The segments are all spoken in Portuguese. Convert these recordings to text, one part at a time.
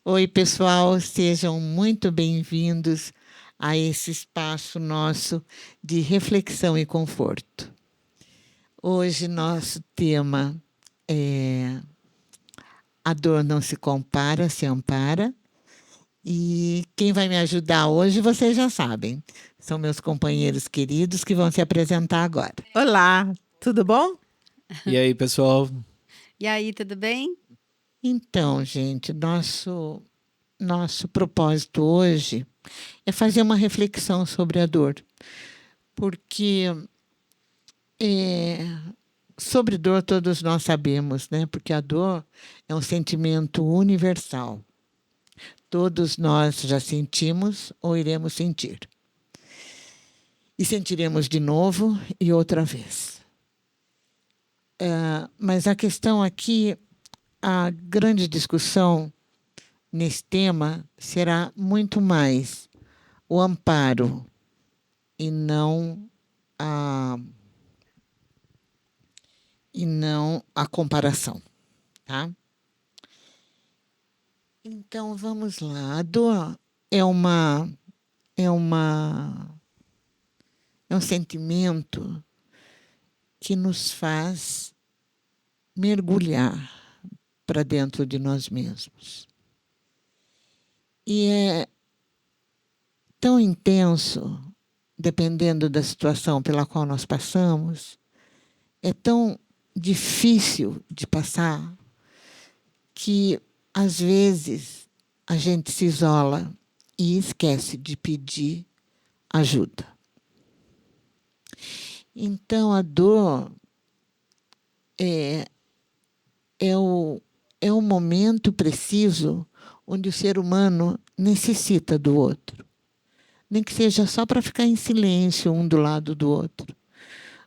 Oi, pessoal, sejam muito bem-vindos a esse espaço nosso de reflexão e conforto. Hoje, nosso tema é A dor não se compara, se ampara. E quem vai me ajudar hoje, vocês já sabem. São meus companheiros queridos que vão se apresentar agora. Olá, tudo bom? E aí, pessoal? E aí, tudo bem? Então, gente, nosso propósito hoje é fazer uma reflexão sobre a dor. Porque sobre dor todos nós sabemos, né? Porque a dor é um sentimento universal. Todos nós já sentimos ou iremos sentir. E sentiremos de novo e outra vez. Mas a questão aqui, a grande discussão nesse tema será muito mais o amparo e não a comparação, tá? Então vamos lá. A dor é um sentimento que nos faz mergulhar para dentro de nós mesmos. E é tão intenso, dependendo da situação pela qual nós passamos, é tão difícil de passar que, às vezes, a gente se isola e esquece de pedir ajuda. Então, a dor é o momento preciso onde o ser humano necessita do outro. Nem que seja só para ficar em silêncio um do lado do outro.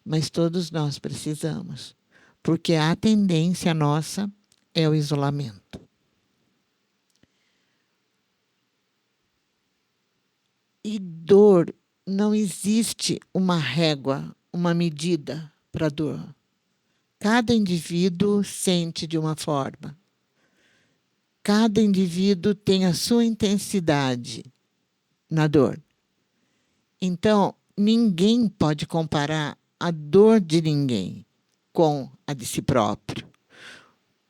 Mas todos nós precisamos, porque a tendência nossa é o isolamento. E dor, não existe uma régua, uma medida para dor. Cada indivíduo sente de uma forma. Cada indivíduo tem a sua intensidade na dor. Então, ninguém pode comparar a dor de ninguém com a de si próprio,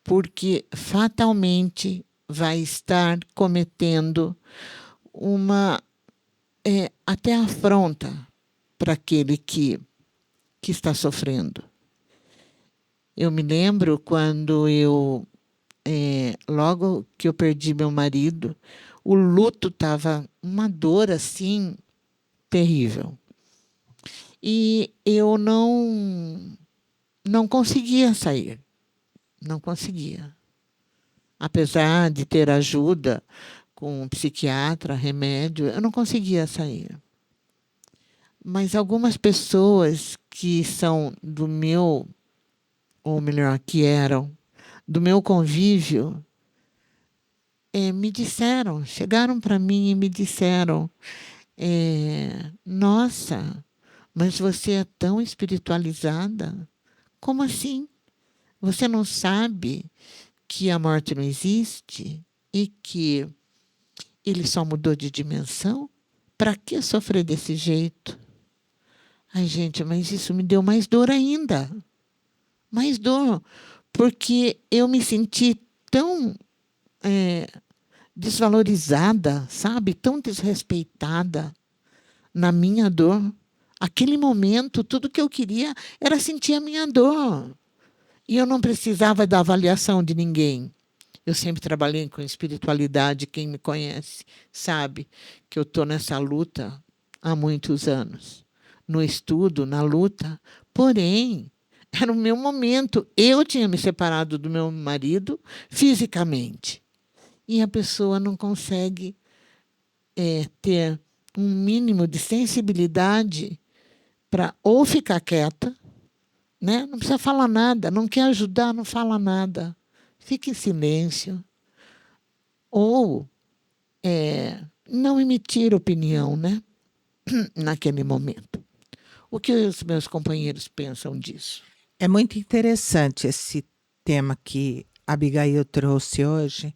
porque fatalmente vai estar cometendo uma até afronta para aquele que está sofrendo. Eu me lembro quando logo que eu perdi meu marido, o luto estava uma dor assim terrível. E eu não conseguia sair. Não conseguia. Apesar de ter ajuda com um psiquiatra, remédio, eu não conseguia sair. Mas algumas pessoas que são do meu, ou melhor, que eram do meu convívio, me disseram, chegaram para mim e me disseram, nossa, mas você é tão espiritualizada? Como assim? Você não sabe que a morte não existe e que ele só mudou de dimensão? Para que sofrer desse jeito? Ai, gente, mas isso me deu mais dor ainda. Mais dor. Porque eu me senti tão desvalorizada, sabe? Tão desrespeitada na minha dor. Aquele momento, tudo que eu queria era sentir a minha dor. E eu não precisava da avaliação de ninguém. Eu sempre trabalhei com espiritualidade. Quem me conhece sabe que eu estou nessa luta há muitos anos. No estudo, na luta. Porém, era o meu momento. Eu tinha me separado do meu marido fisicamente. E a pessoa não consegue ter um mínimo de sensibilidade para ou ficar quieta, né? Não precisa falar nada, não quer ajudar, não fala nada. Fica em silêncio. Ou não emitir opinião, né? Naquele momento. O que os meus companheiros pensam disso? É muito interessante esse tema que a Abigail trouxe hoje,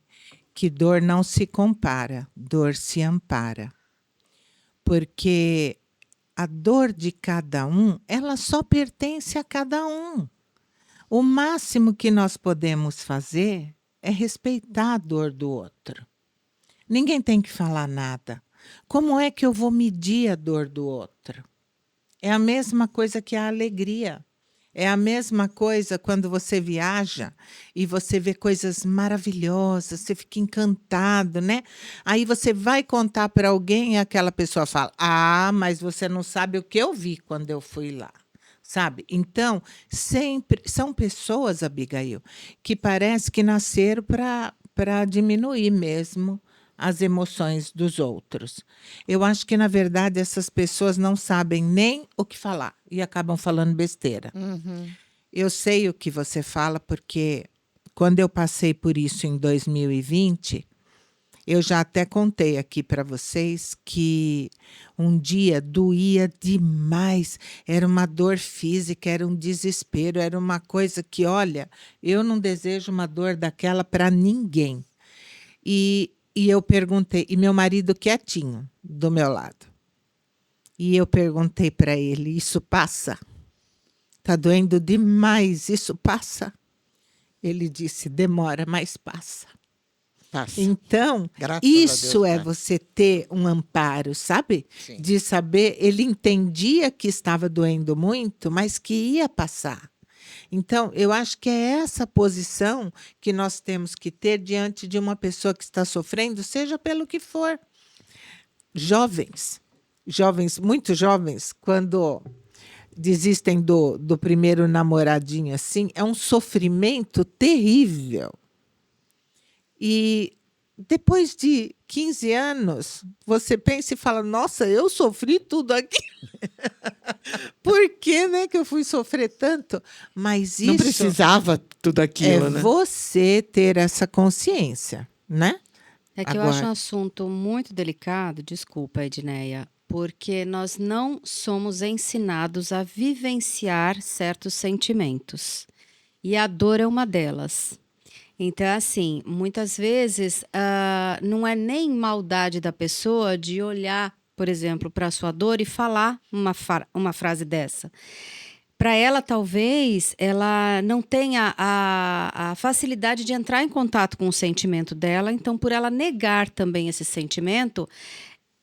que dor não se compara, dor se ampara. Porque a dor de cada um, ela só pertence a cada um. O máximo que nós podemos fazer é respeitar a dor do outro. Ninguém tem que falar nada. Como é que eu vou medir a dor do outro? É a mesma coisa que a alegria. É a mesma coisa quando você viaja e você vê coisas maravilhosas, você fica encantado, né? Aí você vai contar para alguém e aquela pessoa fala: "Ah, mas você não sabe o que eu vi quando eu fui lá". Sabe? Então, sempre são pessoas, Abigail, que parece que nasceram para diminuir mesmo as emoções dos outros. Eu acho que, na verdade, essas pessoas não sabem nem o que falar e acabam falando besteira. Eu sei o que você fala, porque quando eu passei por isso em 2020, eu já até contei aqui para vocês que um dia doía demais, era uma dor física, era um desespero, era uma coisa que, olha, eu não desejo uma dor daquela para ninguém. E eu perguntei, e meu marido quietinho do meu lado. E eu perguntei para ele: "Isso passa? Tá doendo demais, isso passa?" Ele disse: "Demora, mas passa." Passa. Então, Graças a Deus, isso é né? você ter um amparo, sabe? Sim. De saber, ele entendia que estava doendo muito, mas que ia passar. Então, eu acho que é essa posição que nós temos que ter diante de uma pessoa que está sofrendo, seja pelo que for. Jovens, muito jovens, quando desistem do primeiro namoradinho assim, é um sofrimento terrível. E depois de 15 anos, você pensa e fala: "Nossa, eu sofri tudo aqui." Por que, né, que eu fui sofrer tanto? Mas Não isso precisava tudo é aquilo, né? você ter essa consciência, né? É que eu acho um Agora, assunto muito delicado, desculpa, Edneia, porque nós não somos ensinados a vivenciar certos sentimentos. E a dor é uma delas. Então, assim, muitas vezes não é nem maldade da pessoa de olhar, por exemplo, para a sua dor e falar uma frase dessa. Para ela, talvez, ela não tenha a facilidade de entrar em contato com o sentimento dela, então, por ela negar também esse sentimento,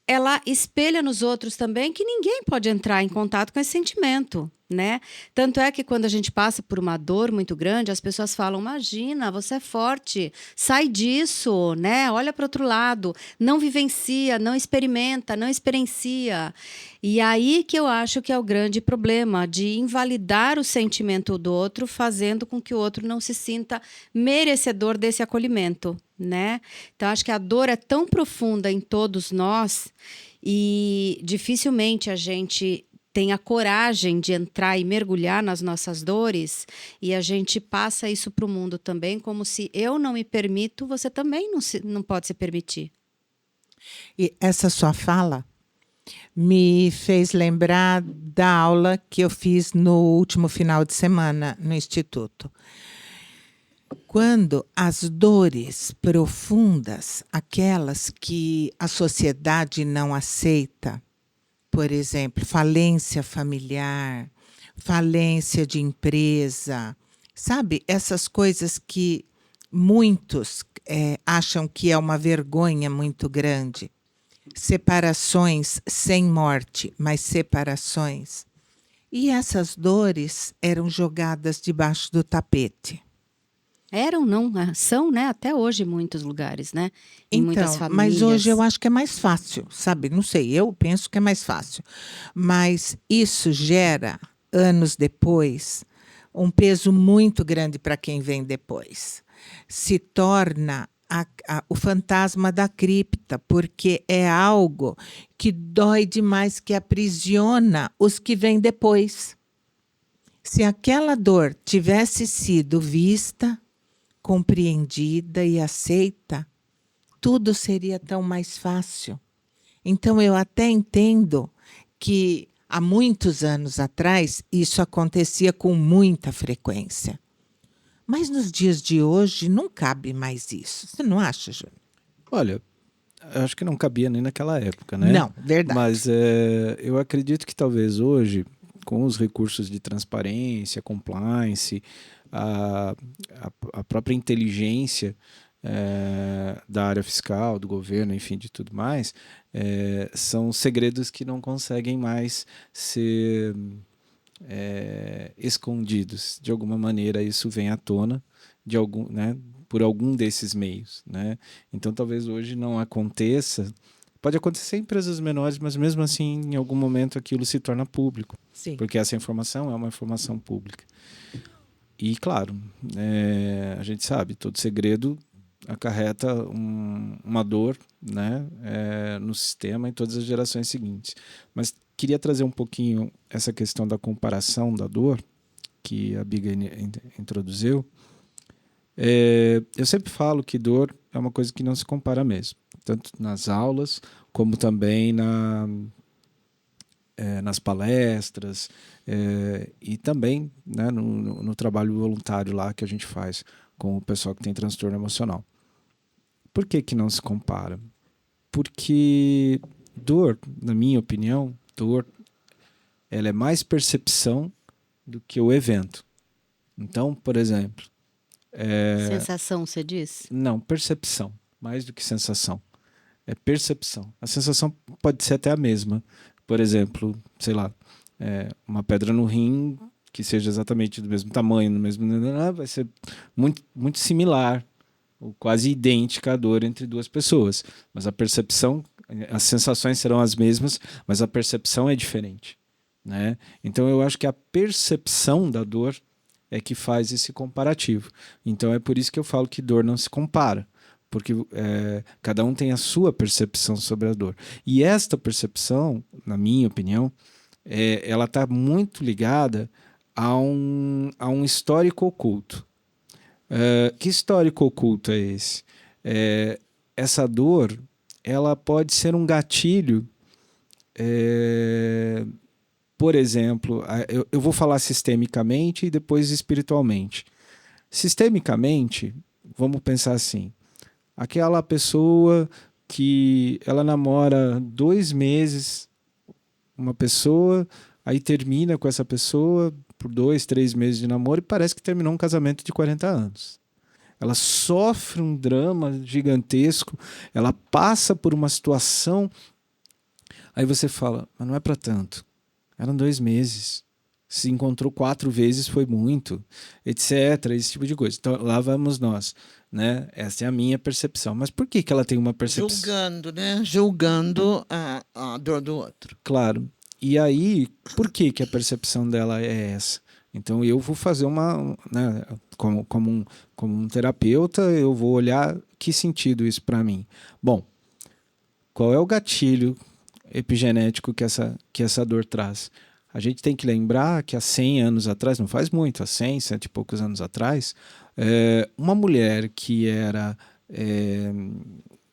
ela espelha nos outros também que ninguém pode entrar em contato com esse sentimento, né? Tanto é que quando a gente passa por uma dor muito grande, as pessoas falam: "Imagina, você é forte, sai disso, né? Olha para o outro lado, não vivencia, não experimenta, não experiencia." E aí que eu acho que é o grande problema de invalidar o sentimento do outro, fazendo com que o outro não se sinta merecedor desse acolhimento, né? Então, acho que a dor é tão profunda em todos nós e dificilmente a gente tem a coragem de entrar e mergulhar nas nossas dores, e a gente passa isso para o mundo também, como se eu não me permito, você também não pode se permitir. e essa sua fala me fez lembrar da aula que eu fiz no último final de semana no Instituto. Quando as dores profundas, aquelas que a sociedade não aceita, por exemplo, falência familiar, falência de empresa, sabe? Essas coisas que muitos acham que é uma vergonha muito grande. Separações sem morte, mas separações. E essas dores eram jogadas debaixo do tapete. Eram, não, são, né? Até hoje em muitos lugares, né? Em muitas Então, mas hoje eu famílias. acho que é mais fácil, sabe? Não sei, eu penso que é mais fácil. Mas isso gera, anos depois, um peso muito grande para quem vem depois. Se torna o fantasma da cripta, porque é algo que dói demais, que aprisiona os que vêm depois. Se aquela dor tivesse sido vista, compreendida e aceita, tudo seria tão mais fácil. Então, eu até entendo que há muitos anos atrás, isso acontecia com muita frequência. Mas nos dias de hoje não cabe mais isso. Você não acha, Júnior? Olha, eu acho que não cabia nem naquela época, né? Não, verdade. Mas eu acredito que talvez hoje, com os recursos de transparência, compliance, a, a própria inteligência da área fiscal, do governo, enfim, de tudo mais, são segredos que não conseguem mais ser escondidos. De alguma maneira, isso vem à tona de algum, né, por algum desses meios, né? Então, talvez hoje não aconteça. Pode acontecer em empresas menores, mas mesmo assim, em algum momento, aquilo se torna público, Sim. porque essa informação é uma informação pública. E, claro, a gente sabe, todo segredo acarreta uma dor, né, no sistema em todas as gerações seguintes. Mas queria trazer um pouquinho essa questão da comparação da dor, que a Biga introduziu. Eu sempre falo que dor é uma coisa que não se compara mesmo, tanto nas aulas como também nas palestras e também, né, no trabalho voluntário lá que a gente faz com o pessoal que tem transtorno emocional. Por que não se compara? Porque dor, na minha opinião, dor, ela é mais percepção do que o evento. Então, por exemplo... Sensação, você diz? Não, percepção. Mais do que sensação. É percepção. A sensação pode ser até a mesma. Por exemplo, sei lá, uma pedra no rim que seja exatamente do mesmo tamanho, no mesmo... vai ser muito, muito similar, ou quase idêntica à dor entre duas pessoas. Mas a percepção, as sensações serão as mesmas, mas a percepção é diferente, né? Então eu acho que a percepção da dor é que faz esse comparativo. Então é por isso que eu falo que dor não se compara, porque cada um tem a sua percepção sobre a dor. E esta percepção, na minha opinião, ela está muito ligada a um histórico oculto. Que histórico oculto é esse? Essa dor, ela pode ser um gatilho. Por exemplo, eu vou falar sistemicamente e depois espiritualmente. Sistemicamente, vamos pensar assim: aquela pessoa que ela namora 2 meses, uma pessoa, aí termina com essa pessoa por 2, 3 meses de namoro e parece que terminou um casamento de 40 anos. Ela sofre um drama gigantesco, ela passa por uma situação, aí você fala, mas não é para tanto. Eram 2 meses. Se encontrou 4 vezes foi muito, etc. Esse tipo de coisa. Então lá vamos nós, né? Essa é a minha percepção. Mas por que ela tem uma percepção? Julgando, né? Julgando a dor do outro. Claro. E aí, por que a percepção dela é essa? Então eu vou fazer né, como um terapeuta, eu vou olhar que sentido isso para mim. Bom, qual é o gatilho epigenético que essa dor traz? A gente tem que lembrar que há 100 anos atrás, não faz muito, há 100, 100 e poucos anos atrás, uma mulher que era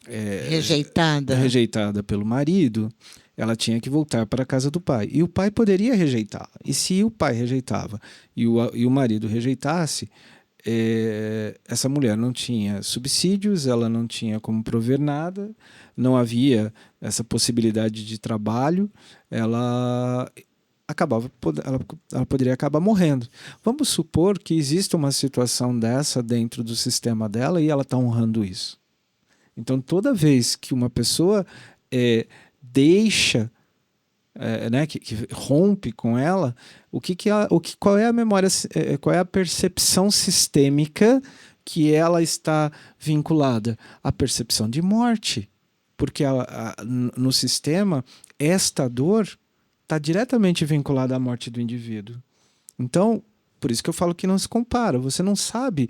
rejeitada pelo marido, ela tinha que voltar para a casa do pai. E o pai poderia rejeitá-la. E se o pai rejeitava e o marido rejeitasse, essa mulher não tinha subsídios, ela não tinha como prover nada, não havia essa possibilidade de trabalho, ela poderia acabar morrendo. Vamos supor que exista uma situação dessa dentro do sistema dela e ela está honrando isso. Então, toda vez que uma pessoa deixa, né, que rompe com ela, qual é a memória, qual é a percepção sistêmica que ela está vinculada? A percepção de morte. Porque no sistema, esta dor está diretamente vinculada à morte do indivíduo. Então, por isso que eu falo que não se compara. Você não sabe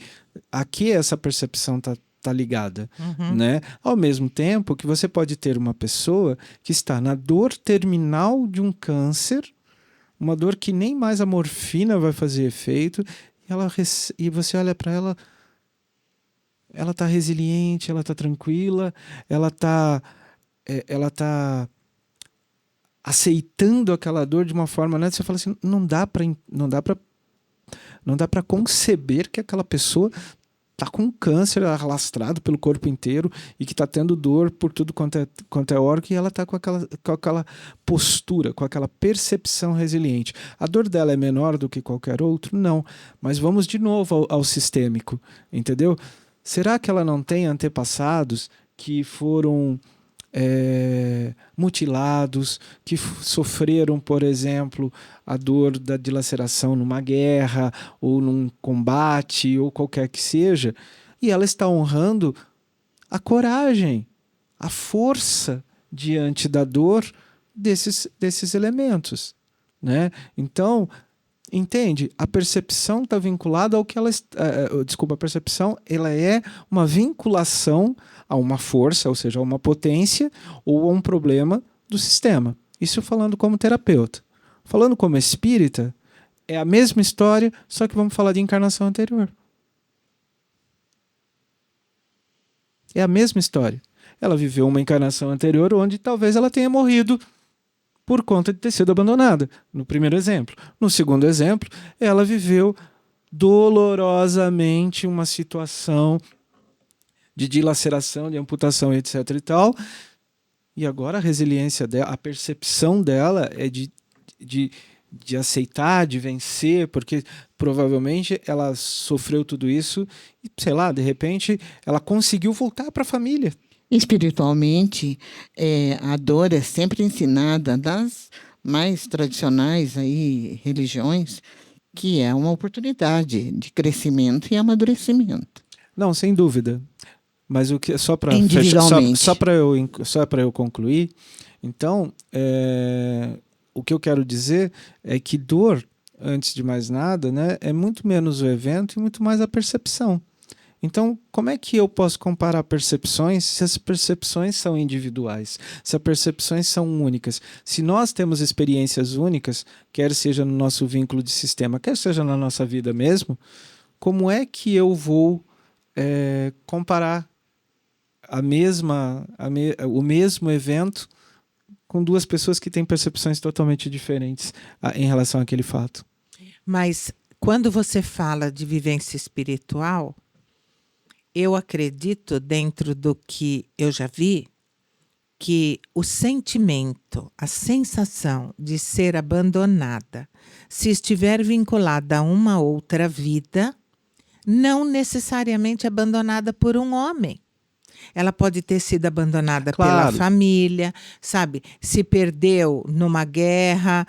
a que essa percepção está ligada. Uhum. Né? Ao mesmo tempo que você pode ter uma pessoa que está na dor terminal de um câncer, uma dor que nem mais a morfina vai fazer efeito, e você olha para ela, ela está resiliente, ela está tranquila, ela está aceitando aquela dor de uma forma, né? Você fala assim, não dá para conceber que aquela pessoa tá com câncer alastrado pelo corpo inteiro e que tá tendo dor por tudo quanto é órgão, e ela tá com aquela postura, com aquela percepção resiliente. A dor dela é menor do que qualquer outro? Não. Mas vamos de novo ao sistêmico, entendeu? Será que ela não tem antepassados que foram mutilados, que sofreram, por exemplo, a dor da dilaceração numa guerra ou num combate ou qualquer que seja, e ela está honrando a coragem, a força diante da dor desses elementos, né? Então, entende? A percepção está vinculada ao que ela... desculpa, a percepção ela é uma vinculação a uma força, ou seja, a uma potência ou a um problema do sistema. Isso falando como terapeuta. Falando como espírita, é a mesma história, só que vamos falar de encarnação anterior. É a mesma história. Ela viveu uma encarnação anterior onde talvez ela tenha morrido por conta de ter sido abandonada, no primeiro exemplo. No segundo exemplo, ela viveu dolorosamente uma situação de dilaceração, de amputação, etc. e tal. E agora a resiliência dela, a percepção dela é de aceitar, de vencer, porque provavelmente ela sofreu tudo isso e, sei lá, de repente ela conseguiu voltar para a família. Espiritualmente, a dor é sempre ensinada das mais tradicionais aí, religiões, que é uma oportunidade de crescimento e amadurecimento. Não, sem dúvida. Mas o que só para Individualmente. só para eu concluir, então o que eu quero dizer é que dor, antes de mais nada, né, é muito menos o evento e muito mais a percepção. Então, como é que eu posso comparar percepções se as percepções são individuais, se as percepções são únicas? Se nós temos experiências únicas, quer seja no nosso vínculo de sistema, quer seja na nossa vida mesmo, como é que eu vou comparar o mesmo evento com duas pessoas que têm percepções totalmente diferentes em relação àquele fato? Mas quando você fala de vivência espiritual, eu acredito, dentro do que eu já vi, que o sentimento, a sensação de ser abandonada, se estiver vinculada a uma outra vida, não necessariamente abandonada por um homem. Ela pode ter sido abandonada pela família, sabe? Se perdeu numa guerra,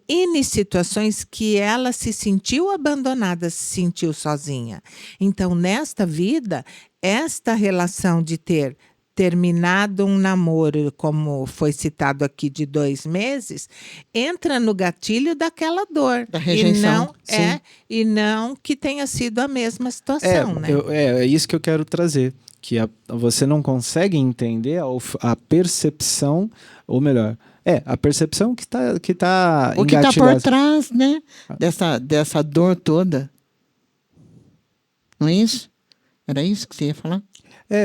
N situações que ela se sentiu abandonada, se sentiu sozinha. Então, nesta vida, esta relação de ter terminado um namoro, como foi citado aqui, de 2 meses, entra no gatilho daquela dor. Da rejeição. E não que tenha sido a mesma situação, né? É isso que eu quero trazer. Que você não consegue entender a percepção, ou melhor, a percepção que está o que está engatilhada. por trás, né, dessa dor toda. Não é isso? Era isso que você ia falar?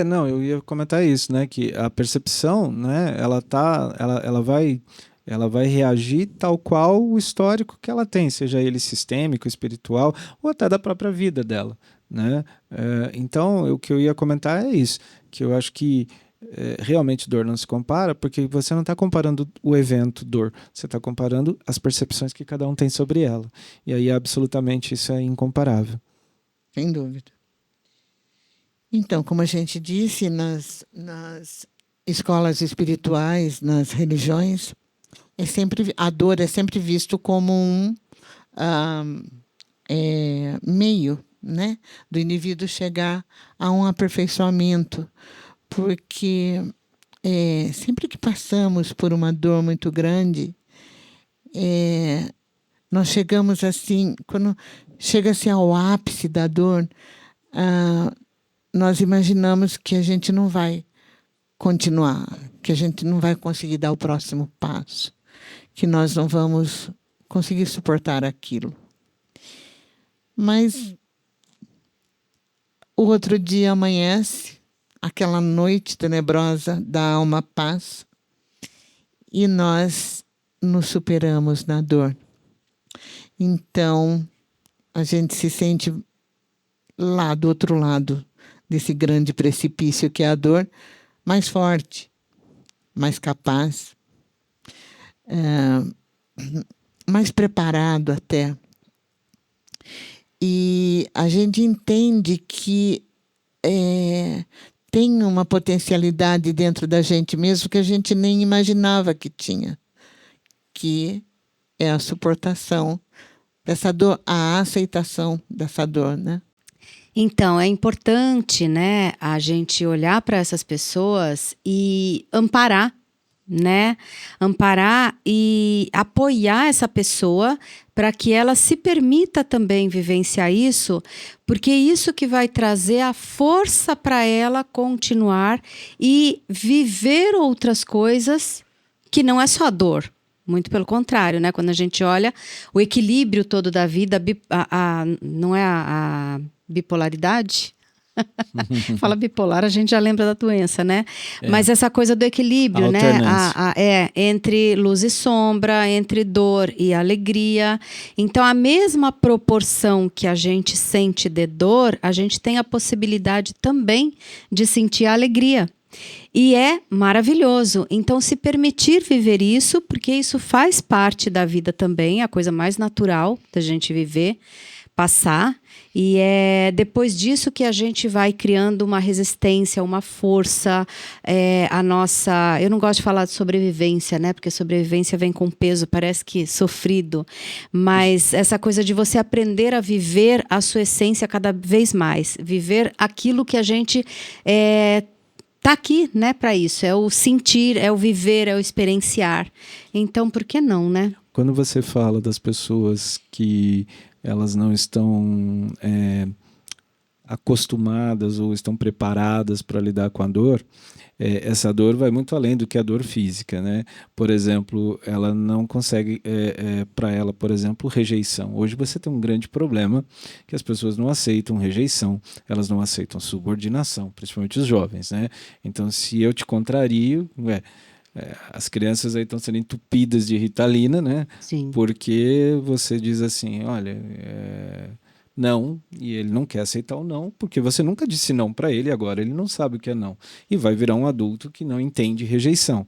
Não, eu ia comentar isso, né, que a percepção, né, ela vai reagir tal qual o histórico que ela tem, seja ele sistêmico, espiritual, ou até da própria vida dela, né? Então, o que eu ia comentar é isso, que eu acho que realmente dor não se compara, porque você não está comparando o evento dor, você está comparando as percepções que cada um tem sobre ela. E aí, absolutamente, isso é incomparável. Sem dúvida. Então, como a gente disse, nas escolas espirituais, nas religiões, a dor é sempre visto como um meio, né, do indivíduo chegar a um aperfeiçoamento, porque sempre que passamos por uma dor muito grande, nós chegamos assim, quando chega-se ao ápice da dor, nós imaginamos que a gente não vai continuar, que a gente não vai conseguir dar o próximo passo, que nós não vamos conseguir suportar aquilo. Mas o outro dia amanhece, aquela noite tenebrosa da alma passa, e nós nos superamos na dor. Então, a gente se sente lá do outro lado desse grande precipício que é a dor, mais forte, mais capaz, mais preparado até. E a gente entende que tem uma potencialidade dentro da gente mesmo que a gente nem imaginava que tinha, que é a suportação dessa dor, a aceitação dessa dor, né? Então, é importante, né, a gente olhar para essas pessoas e amparar, né? Amparar e apoiar essa pessoa para que ela se permita também vivenciar isso, porque isso que vai trazer a força para ela continuar e viver outras coisas que não é só dor. Muito pelo contrário, né? Quando a gente olha o equilíbrio todo da vida, não é a bipolaridade? Fala bipolar, a gente já lembra da doença, né? Mas essa coisa do equilíbrio, né? Entre luz e sombra, entre dor e alegria. Então, a mesma proporção que a gente sente de dor, a gente tem a possibilidade também de sentir a alegria. E é maravilhoso. Então, se permitir viver isso, porque isso faz parte da vida também, é a coisa mais natural da gente viver, passar. E é depois disso que a gente vai criando uma resistência, uma força, a nossa... Eu não gosto de falar de sobrevivência, né? Porque sobrevivência vem com peso, parece que sofrido. Mas essa coisa de você aprender a viver a sua essência cada vez mais. Viver aquilo que a gente... tá aqui, né, para isso. É o sentir, é o viver, é o experienciar. Então, por que não, né? Quando você fala das pessoas que elas não estão acostumadas ou estão preparadas para lidar com a dor, essa dor vai muito além do que a dor física, né? Por exemplo, ela não consegue, para ela, por exemplo, rejeição. Hoje você tem um grande problema que as pessoas não aceitam rejeição, elas não aceitam subordinação, principalmente os jovens, né? Então, se eu te contrario, as crianças aí estão sendo entupidas de Ritalina, né? Sim. Porque você diz assim, olha, não, e ele não quer aceitar o não, porque você nunca disse não para ele, agora ele não sabe o que é não. E vai virar um adulto que não entende rejeição.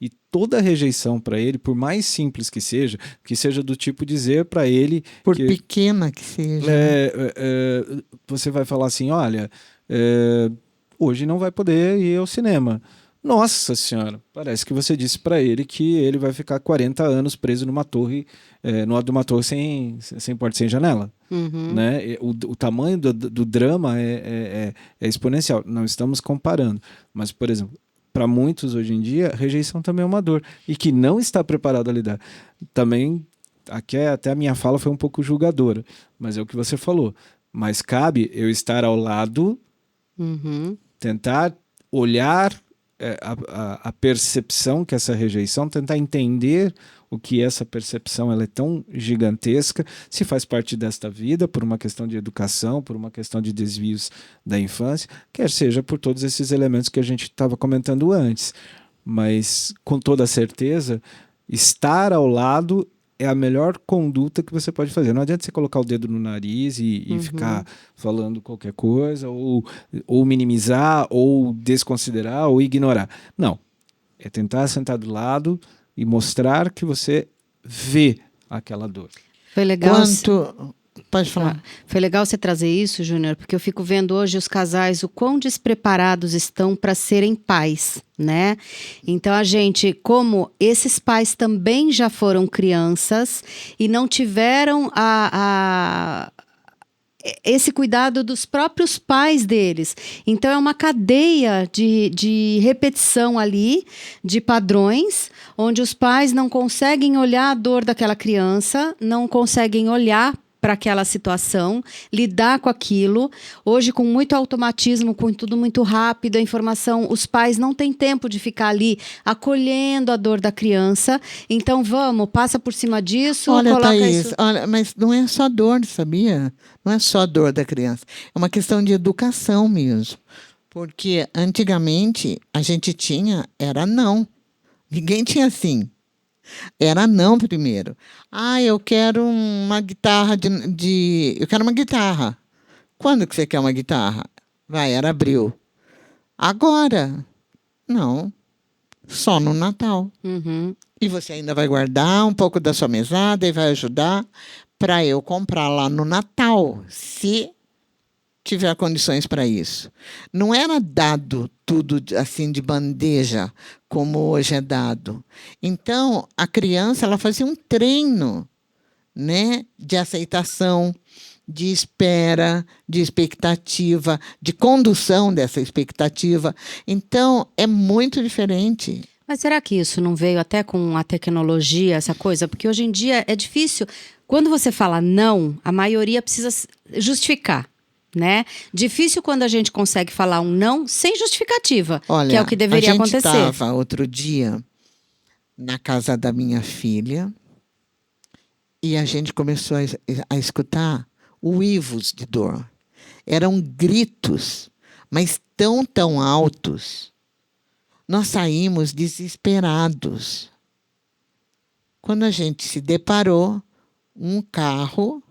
E toda rejeição para ele, por mais simples que seja do tipo dizer para ele... Por pequena que seja. Você vai falar assim, olha, hoje não vai poder ir ao cinema. Nossa senhora, parece que você disse para ele que ele vai ficar 40 anos preso numa torre, numa torre sem porta, sem janela. Uhum. Né? O tamanho do drama é exponencial. Não estamos comparando. Mas, por exemplo, para muitos hoje em dia, rejeição também é uma dor. E que não está preparado a lidar. Também, aqui até a minha fala foi um pouco julgadora. Mas é o que você falou. Mas cabe eu estar ao lado, tentar olhar a percepção que essa rejeição, tentar entender o que essa percepção ela é tão gigantesca, se faz parte desta vida, por uma questão de educação, por uma questão de desvios da infância, quer seja por todos esses elementos que a gente estava comentando antes. Mas, com toda certeza, estar ao lado é a melhor conduta que você pode fazer. Não adianta você colocar o dedo no nariz e ficar falando qualquer coisa, ou minimizar, ou desconsiderar, ou ignorar. Não. É tentar sentar do lado e mostrar que você vê aquela dor. Foi legal. Pode falar. Foi legal você trazer isso, Júnior, porque eu fico vendo hoje os casais o quão despreparados estão para serem pais, né? Então a gente, como esses pais também já foram crianças e não tiveram esse cuidado dos próprios pais deles. Então é uma cadeia de repetição ali, de padrões, onde os pais não conseguem olhar a dor daquela criança, não conseguem olhar para aquela situação, lidar com aquilo. Hoje, com muito automatismo, com tudo muito rápido, a informação, os pais não têm tempo de ficar ali acolhendo a dor da criança. Então, passa por cima disso, olha, coloca Thaís, isso... olha, mas não é só dor, sabia? Não é só dor da criança. É uma questão de educação mesmo. Porque antigamente a gente era não. Ninguém tinha sim. Era não primeiro. Ah, eu quero uma guitarra eu quero uma guitarra. Quando que você quer uma guitarra? Vai, era abril. Agora. Não, só no Natal. Uhum. E você ainda vai guardar um pouco da sua mesada e vai ajudar para eu comprar lá no Natal, se tiver condições para isso. Não era dado tudo assim de bandeja, como hoje é dado. Então, a criança ela fazia um treino, né, de aceitação, de espera, de expectativa, de condução dessa expectativa. Então, é muito diferente. Mas será que isso não veio até com a tecnologia, essa coisa? Porque hoje em dia é difícil. Quando você fala não, a maioria precisa justificar, né? Difícil quando a gente consegue falar um não sem justificativa, Olha, que é o que deveria a gente acontecer. estava outro dia na casa da minha filha e a gente começou a escutar uivos de dor. Eram gritos, mas tão altos. Nós saímos desesperados. Quando a gente se deparou, um carro,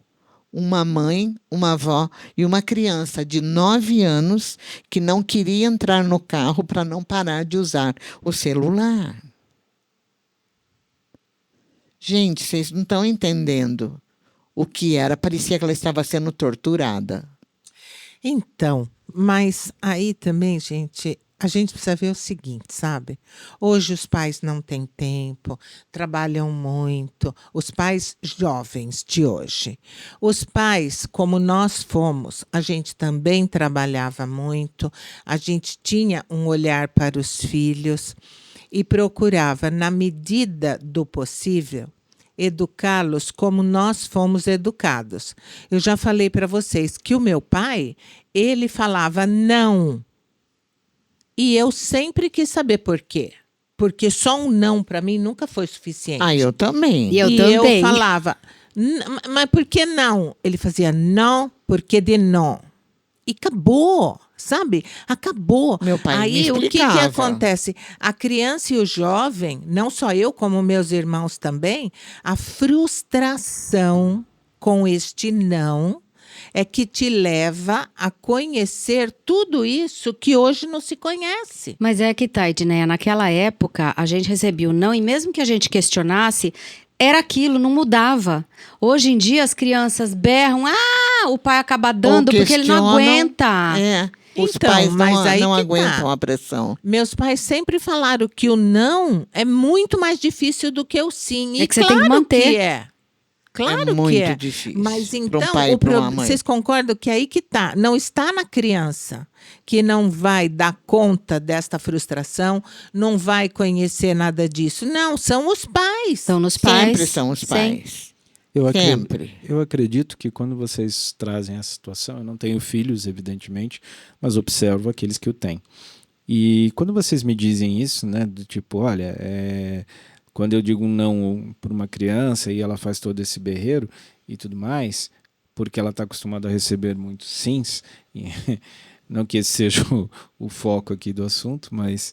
uma mãe, uma avó e uma criança de 9 anos que não queria entrar no carro para não parar de usar o celular. Gente, vocês não estão entendendo o que era. Parecia que ela estava sendo torturada. Então, mas aí também, gente, a gente precisa ver o seguinte, sabe? Hoje os pais não têm tempo, trabalham muito, os pais jovens de hoje. Os pais, como nós fomos, a gente também trabalhava muito, a gente tinha um olhar para os filhos e procurava, na medida do possível, educá-los como nós fomos educados. Eu já falei para vocês que o meu pai, ele falava não. E eu sempre quis saber por quê. Porque só um não para mim nunca foi suficiente. Ah, eu também. E eu e também. eu falava, mas por que não? Ele fazia não, porque de não. E acabou, sabe? Acabou. Meu pai me Aí o que explicava. acontece? A criança e o jovem, não só eu, como meus irmãos também, a frustração com este não é que te leva a conhecer tudo isso que hoje não se conhece. Mas é que tá, Edneia, naquela época a gente recebia o não e mesmo que a gente questionasse, era aquilo, não mudava. Hoje em dia as crianças berram, o pai acaba dando Ou porque ele não questionam, aguenta. É, os Então, pais mas não, aí não que aguentam tá. a pressão. Meus pais sempre falaram que o não é muito mais difícil do que o sim. É E que você tem que claro manter. que é. Claro É muito que é. difícil Mas para um então, pai e para uma mãe. vocês concordam que aí que tá? Não está na criança que não vai dar conta desta frustração, não vai conhecer nada disso. Não, são os pais. São nos pais. Sempre são os Sim. pais. Eu Sempre. Eu acredito que quando vocês trazem essa situação, eu não tenho filhos, evidentemente, mas observo aqueles que o têm. E quando vocês me dizem isso, né, do tipo, olha, quando eu digo um não para uma criança e ela faz todo esse berreiro e tudo mais, porque ela está acostumada a receber muitos sims, e não que esse seja o foco aqui do assunto, mas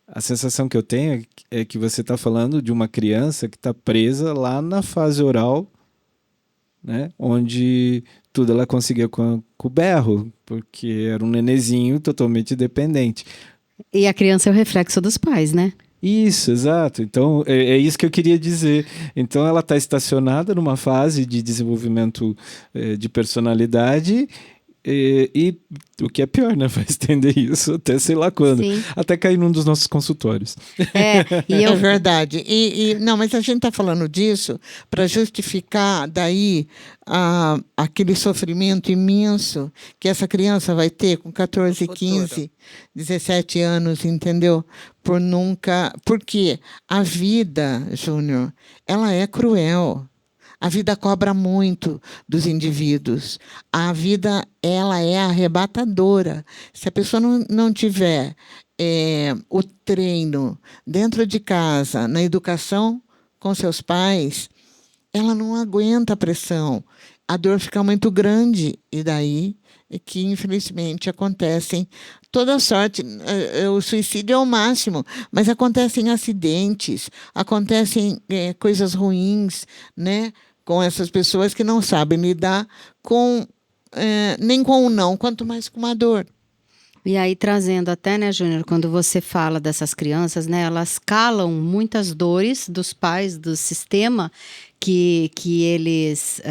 a sensação que eu tenho é que você está falando de uma criança que está presa lá na fase oral, né, onde tudo ela conseguia com o berro, porque era um nenezinho totalmente dependente. E a criança é o reflexo dos pais, né? Isso, exato. Então, é isso que eu queria dizer. Então, ela está estacionada numa fase de desenvolvimento de personalidade e o que é pior, né? Vai estender isso até sei lá quando. Sim. Até cair num dos nossos consultórios. E É eu, verdade. Não, mas a gente está falando disso para justificar daí aquele sofrimento imenso que essa criança vai ter com 14, No futuro. 15, 17 anos, entendeu? Por nunca. Porque a vida, Júnior, ela é cruel. A vida cobra muito dos indivíduos. A vida, ela é arrebatadora. Se a pessoa não tiver o treino dentro de casa, na educação com seus pais, ela não aguenta a pressão. a dor fica muito grande. E daí é que, infelizmente, acontecem toda sorte. O suicídio é o máximo, mas acontecem acidentes, acontecem coisas ruins, né? Com essas pessoas que não sabem lidar com nem com o não, quanto mais com a dor. E aí, trazendo até, né, Júnior, quando você fala dessas crianças, né, elas calam muitas dores dos pais, do sistema que eles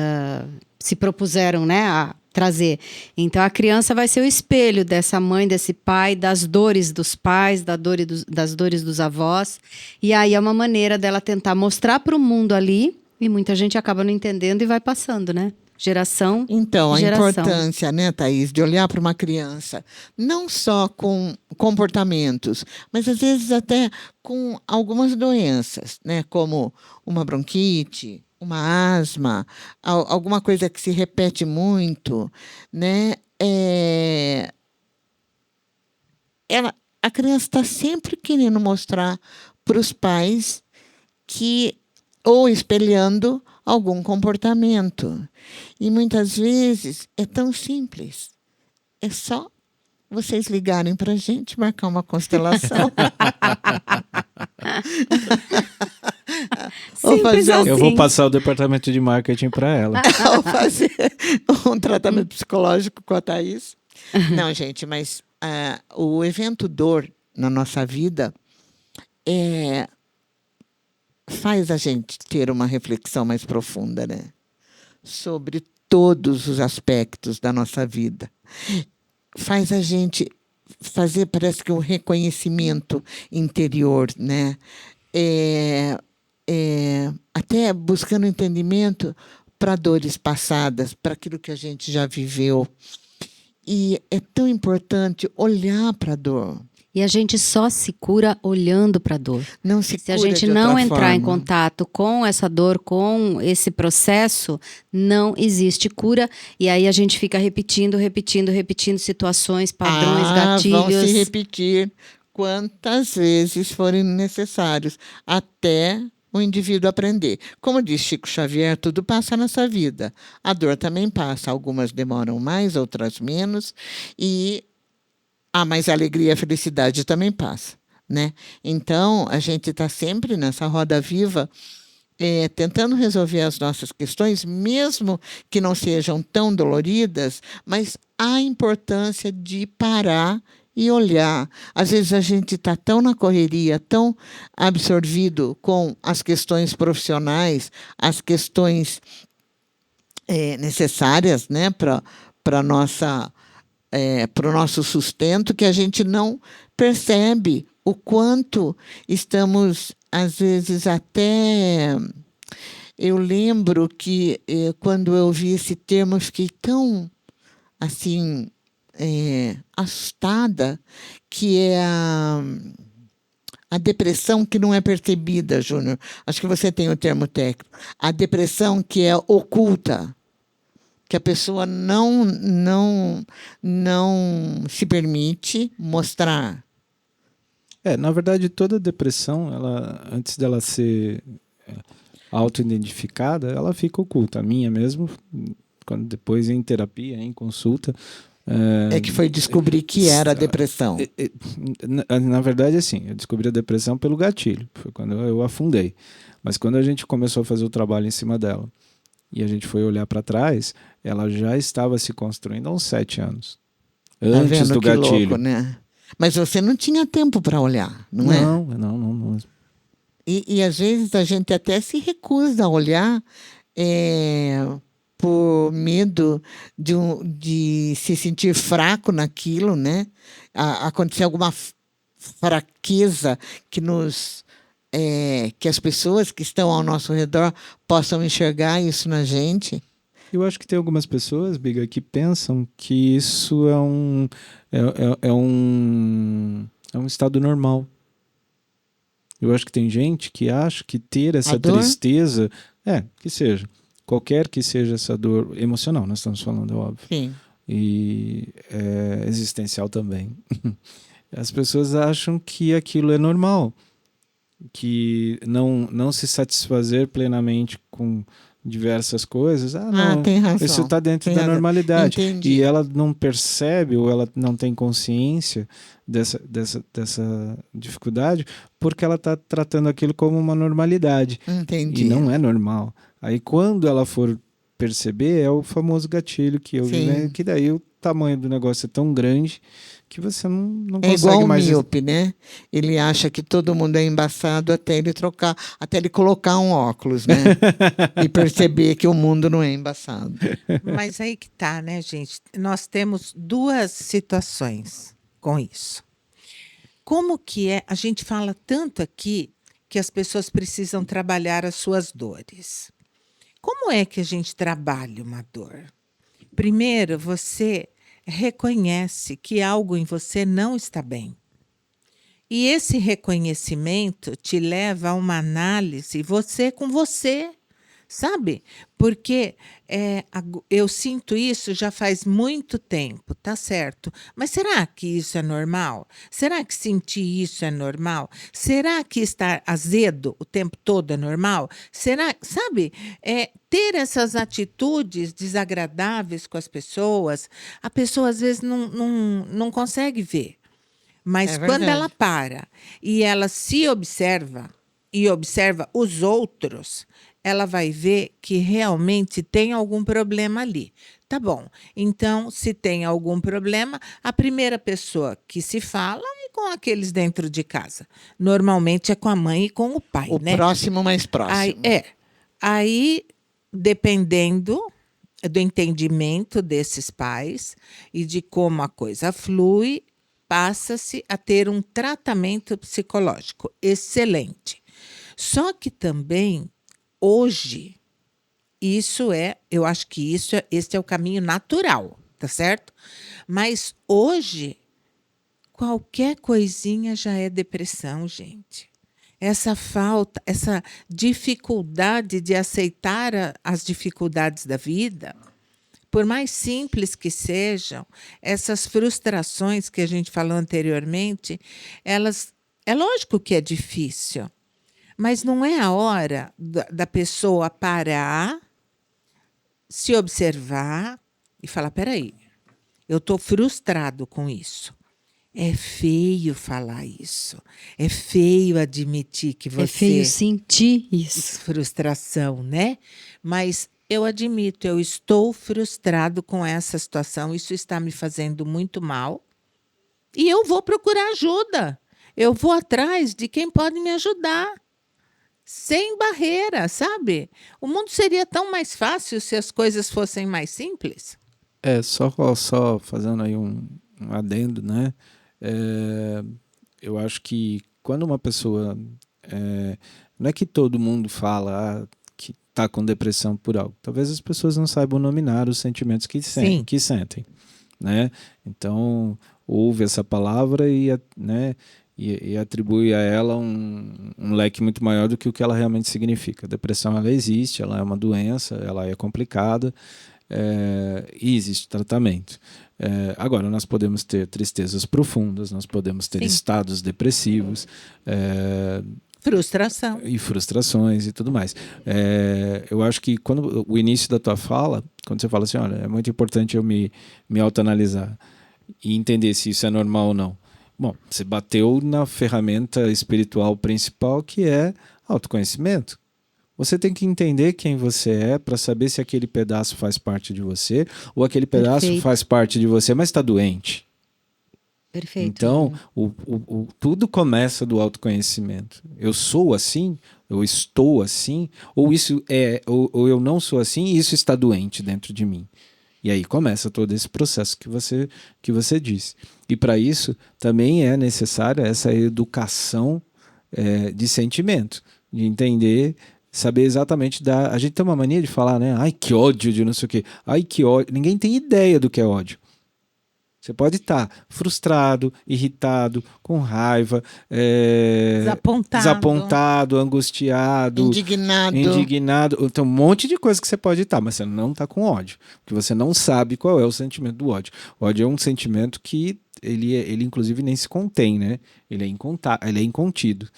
se propuseram, né, a trazer. Então, a criança vai ser o espelho dessa mãe, desse pai, das dores dos pais, das dores dos avós. E aí é uma maneira dela tentar mostrar para o mundo ali, e muita gente acaba não entendendo e vai passando, né? Geração Então, em a geração. importância, né, Thaís, de olhar para uma criança, não só com comportamentos, mas às vezes até com algumas doenças, né, como uma bronquite, uma asma, alguma coisa que se repete muito, né, a criança está sempre querendo mostrar para os pais que ou espelhando algum comportamento. E muitas vezes é tão simples. É só vocês ligarem para a gente, marcar uma constelação. Ou Simples fazer assim. Eu vou passar o departamento de marketing para ela. ou fazer um tratamento psicológico com a Thaís. Não, gente, mas o evento dor na nossa vida faz a gente ter uma reflexão mais profunda, né? Sobre todos os aspectos da nossa vida. Faz a gente fazer, parece que um reconhecimento interior, né? Até buscando entendimento para dores passadas, para aquilo que a gente já viveu. E é tão importante olhar para a dor. E a gente só se cura olhando para a dor. Não se Se a cura gente de não outra entrar em forma. contato com essa dor, com esse processo, não existe cura. E aí a gente fica repetindo situações, padrões, Vão se gatilhos. repetir quantas vezes forem necessários, até o indivíduo aprender. Como diz Chico Xavier, tudo passa nessa vida. A dor também passa. Algumas demoram mais, outras menos. Mas a alegria e a felicidade também passa, né? Então, a gente está sempre nessa roda viva, tentando resolver as nossas questões, mesmo que não sejam tão doloridas, mas a importância de parar e olhar. Às vezes a gente está tão na correria, tão absorvido com as questões profissionais, as questões necessárias, né, para o nosso sustento, que a gente não percebe o quanto estamos, às vezes, até... Eu lembro que, quando eu vi esse termo, eu fiquei tão, assim, assustada, que é a depressão que não é percebida, Júnior. Acho que você tem o termo técnico. A depressão que é oculta, que a pessoa não se permite mostrar. Na verdade, toda depressão, ela, antes dela ser auto-identificada, ela fica oculta. A minha mesmo, quando depois em terapia, em consulta... que foi descobrir que era a depressão. Na verdade, assim, eu descobri a depressão pelo gatilho. Foi quando eu afundei. Mas quando a gente começou a fazer o trabalho em cima dela, e a gente foi olhar para trás, ela já estava se construindo há uns 7 anos. Antes Tá vendo do que gatilho. louco, né? Mas você não tinha tempo para olhar, não é? Não. E às vezes a gente até se recusa a olhar por medo de se sentir fraco naquilo, né? Acontecer alguma fraqueza que as pessoas que estão ao nosso redor possam enxergar isso na gente. Eu acho que tem algumas pessoas, Biga, que pensam que isso é um estado normal. Eu acho que tem gente que acha que ter essa tristeza, que seja, qualquer que seja essa dor emocional, nós estamos falando, é óbvio. Sim. E existencial também. As pessoas acham que aquilo é normal, que não se satisfazer plenamente com diversas coisas, não, tem razão. isso está dentro Tem da razão. normalidade. Entendi. E ela não percebe ou ela não tem consciência dessa dificuldade porque ela está tratando aquilo como uma normalidade. Entendi. E não é normal. Aí quando ela for perceber, é o famoso gatilho que eu vi, Sim. né? Que daí o tamanho do negócio é tão grande que você não É consegue igual o mais... míope, né? Ele acha que todo mundo é embaçado até ele colocar um óculos, né? E perceber que o mundo não é embaçado. Mas aí que tá, né, gente? Nós temos duas situações com isso. Como que é? A gente fala tanto aqui que as pessoas precisam trabalhar as suas dores. Como é que a gente trabalha uma dor? Primeiro, você reconhece que algo em você não está bem. E esse reconhecimento te leva a uma análise, você com você, sabe? Porque eu sinto isso já faz muito tempo, tá certo? Mas será que isso é normal? Será que sentir isso é normal? Será que estar azedo o tempo todo é normal? Será, sabe? Ter essas atitudes desagradáveis com as pessoas, a pessoa às vezes não consegue ver. Mas É quando verdade. ela para e ela se observa e observa os outros, ela vai ver que realmente tem algum problema ali. Tá bom. Então, se tem algum problema, a primeira pessoa que se fala é com aqueles dentro de casa. Normalmente é com a mãe e com o pai, O né? próximo mais próximo. Aí, dependendo do entendimento desses pais e de como a coisa flui, passa-se a ter um tratamento psicológico excelente. Só que também, hoje, eu acho que esse é o caminho natural, tá certo? Mas hoje, qualquer coisinha já é depressão, gente. Essa falta, essa dificuldade de aceitar as dificuldades da vida, por mais simples que sejam, essas frustrações que a gente falou anteriormente, é lógico que é difícil, mas não é a hora da pessoa parar, se observar e falar: peraí, eu estou frustrado com isso. É feio falar isso. É feio admitir que você... É feio sentir isso. Frustração, né? Mas eu admito, eu estou frustrado com essa situação. Isso está me fazendo muito mal. E eu vou procurar ajuda. Eu vou atrás de quem pode me ajudar. Sem barreira, sabe? O mundo seria tão mais fácil se as coisas fossem mais simples. Só fazendo aí um adendo, né? Eu acho que quando uma pessoa... não é que todo mundo fala que está com depressão por algo. Talvez as pessoas não saibam nominar os sentimentos que sentem. Né? Então, ouve essa palavra e atribui a ela um leque muito maior do que o que ela realmente significa. A depressão, ela existe, ela é uma doença, ela é complicada, e existe tratamento. Agora, nós podemos ter tristezas profundas, nós podemos ter estados depressivos, frustração e frustrações e tudo mais. Eu acho que quando o início da tua fala, quando você fala assim, olha, é muito importante eu me autoanalisar e entender se isso é normal ou não. Bom, você bateu na ferramenta espiritual principal, que é autoconhecimento. Você tem que entender quem você é para saber se aquele pedaço faz parte de você ou aquele pedaço faz parte de você, mas está doente. Perfeito. Então, tudo começa do autoconhecimento. Eu sou assim, eu estou assim, ou ou eu não sou assim e isso está doente dentro de mim. E aí começa todo esse processo que você disse. E para isso também é necessária essa educação de sentimento, de entender, saber exatamente a gente tem uma mania de falar, né? Ai, que ódio de não sei o quê. Ai, que ódio. Ninguém tem ideia do que é ódio. Você pode estar frustrado, irritado, com raiva, desapontado, angustiado, indignado. Tem um monte de coisa que você pode estar, mas você não está com ódio, porque você não sabe qual é o sentimento do ódio. O ódio é um sentimento que ele inclusive nem se contém, né? Ele é incontido.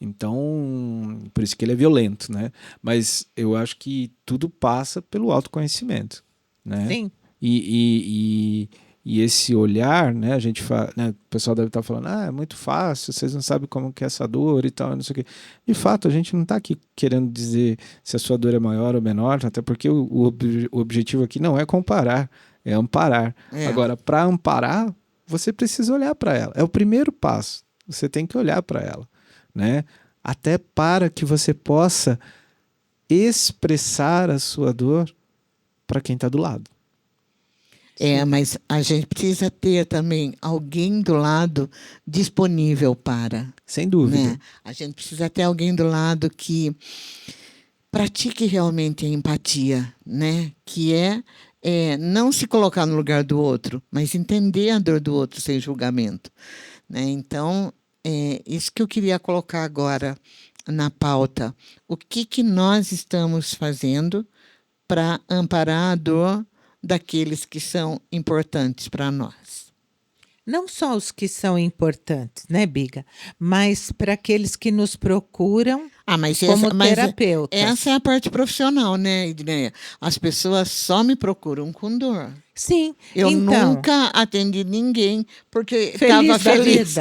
Então, por isso que ele é violento, né? Mas eu acho que tudo passa pelo autoconhecimento, né? Sim. E esse olhar, né? A gente né, o pessoal deve estar falando, é muito fácil, vocês não sabem como que é essa dor e tal, não sei o quê. De fato, a gente não está aqui querendo dizer se a sua dor é maior ou menor, até porque o objetivo aqui não é comparar, é amparar. Agora, para amparar, você precisa olhar para ela. É o primeiro passo. Você tem que olhar para ela, né? Até para que você possa expressar a sua dor para quem está do lado. Mas a gente precisa ter também alguém do lado disponível para. Sem dúvida. Né? A gente precisa ter alguém do lado que pratique realmente a empatia, né? Que não se colocar no lugar do outro, mas entender a dor do outro sem julgamento. Né? Então, isso que eu queria colocar agora na pauta. O que nós estamos fazendo para amparar a dor daqueles que são importantes para nós? Não só os que são importantes, né, Biga? Mas para aqueles que nos procuram como terapeutas. Essa é a parte profissional, né, Edneia? As pessoas só me procuram com dor. Sim. Eu nunca atendi ninguém porque estava feliz.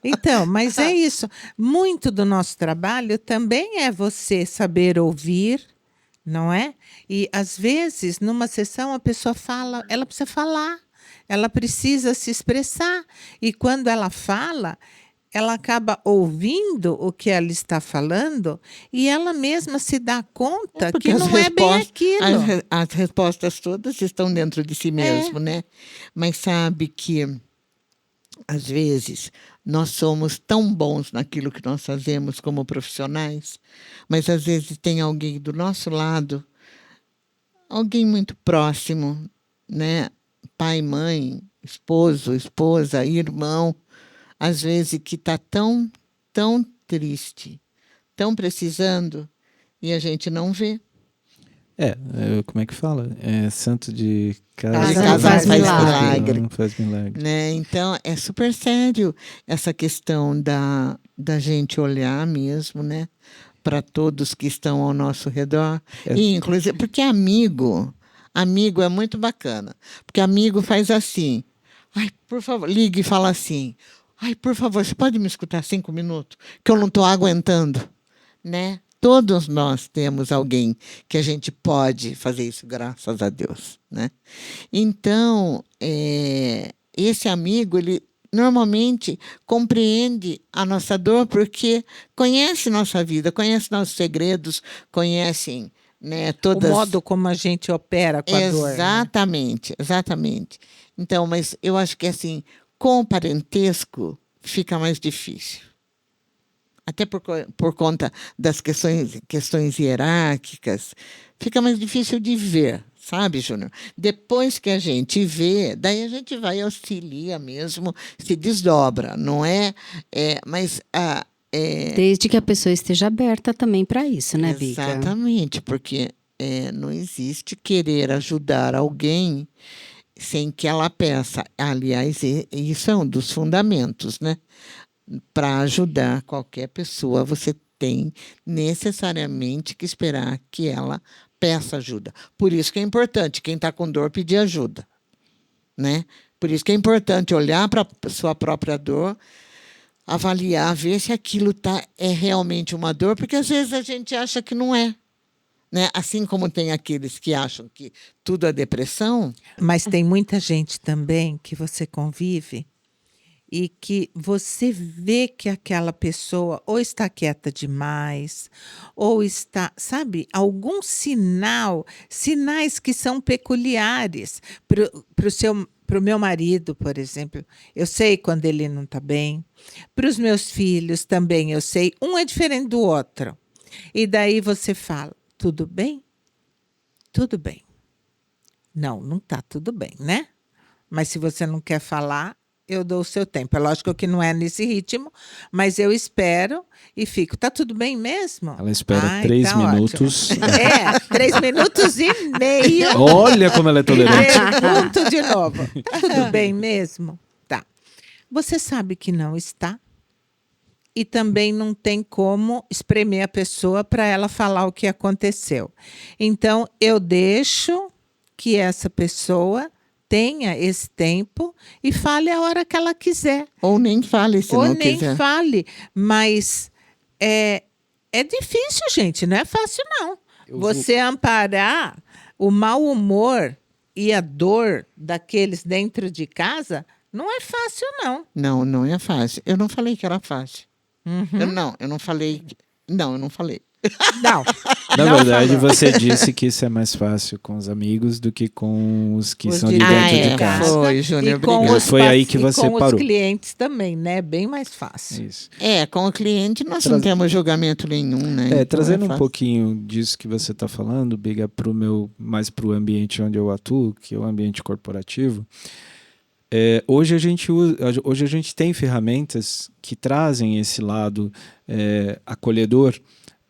Então, mas é isso. Muito do nosso trabalho também é você saber ouvir, não é? E, às vezes, numa sessão, a pessoa fala, ela precisa falar, ela precisa se expressar. E, quando ela fala, ela acaba ouvindo o que ela está falando e ela mesma se dá conta que não é bem aquilo. As respostas todas estão dentro de si mesmo, né? Mas sabe que, às vezes, nós somos tão bons naquilo que nós fazemos como profissionais, mas, às vezes, tem alguém do nosso lado, alguém muito próximo, né? Pai, mãe, esposo, esposa, irmão, às vezes que está tão triste, tão precisando, e a gente não vê. Como é que fala? Santo de casa faz milagre. Não faz milagre. Né? Então, é super sério essa questão da gente olhar mesmo, né? Para todos que estão ao nosso redor. E, inclusive, porque amigo é muito bacana. Porque amigo faz assim, ai, por favor, liga e fala assim, ai, por favor, você pode me escutar 5 minutos? Que eu não estou aguentando, né? Todos nós temos alguém que a gente pode fazer isso, graças a Deus, né? Então, esse amigo, ele normalmente compreende a nossa dor porque conhece nossa vida, conhece nossos segredos, conhecem, né, o modo como a gente opera com a dor. Exatamente, exatamente. Então, mas eu acho que assim, com o parentesco fica mais difícil. Até por conta das questões hierárquicas, fica mais difícil de ver, sabe, Júnior? Depois que a gente vê, daí a gente vai auxilia mesmo, se desdobra, não é? Mas desde que a pessoa esteja aberta também para isso, né, Biga? Exatamente, porque não existe querer ajudar alguém sem que ela peça. Aliás, isso é um dos fundamentos, né? Para ajudar qualquer pessoa, você tem necessariamente que esperar que ela peça ajuda. Por isso que é importante, quem está com dor, pedir ajuda. Né? Por isso que é importante olhar para a sua própria dor, avaliar, ver se aquilo é realmente uma dor, porque às vezes a gente acha que não é. Né? Assim como tem aqueles que acham que tudo é depressão. Mas tem muita gente também que você convive e que você vê que aquela pessoa ou está quieta demais, ou está, sabe, algum sinais que são peculiares para o meu marido, por exemplo. Eu sei quando ele não está bem. Para os meus filhos também eu sei. Um é diferente do outro. E daí você fala, tudo bem? Tudo bem. Não está tudo bem, né? Mas se você não quer falar, eu dou o seu tempo. É lógico que não é nesse ritmo, mas eu espero e fico. Tá tudo bem mesmo? Ela espera 3 minutos. Ótimo. 3 minutos e meio. Olha como ela é tolerante. Pergunto de novo. Tá tudo bem mesmo? Tá. Você sabe que não está? e também não tem como espremer a pessoa para ela falar o que aconteceu. Então, eu deixo que essa pessoa tenha esse tempo e fale a hora que ela quiser. Ou nem fale se Ou não nem quiser. fale, mas é difícil, gente, não é fácil, não. Você amparar o mau humor e a dor daqueles dentro de casa não é fácil, não. Não, não é fácil. Eu não falei que era fácil. Uhum. Eu não falei. Não, eu não falei. Não. Na Não verdade, falou. você disse que isso é mais fácil com os amigos do que com os que Os são de de dentro dentro de de casa. casa. Foi, Júnior, E com obrigado. os Foi aí que e você com parou. os clientes também, né? Bem mais fácil. Isso. Com o cliente nós não temos julgamento nenhum, né? Então Trazendo um fácil. pouquinho disso que você está falando, Biga, mais para o ambiente onde eu atuo, que é o ambiente corporativo. Hoje a gente tem ferramentas que trazem esse lado acolhedor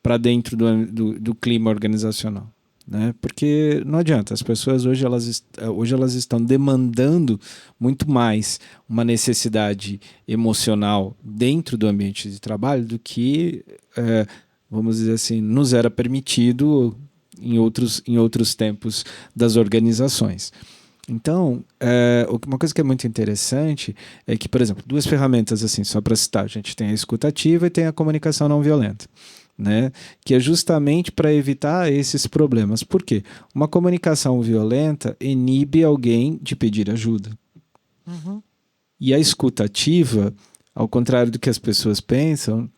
para dentro do clima organizacional, né? Porque não adianta, as pessoas hoje elas estão demandando muito mais uma necessidade emocional dentro do ambiente de trabalho do que, vamos dizer assim, nos era permitido em outros tempos das organizações. Então, uma coisa que é muito interessante é que, por exemplo, duas ferramentas, assim, só para citar, a gente tem a escuta ativa e tem a comunicação não violenta, né? Que é justamente para evitar esses problemas. Por quê? Uma comunicação violenta inibe alguém de pedir ajuda. Uhum. E a escuta ativa, ao contrário do que as pessoas pensam,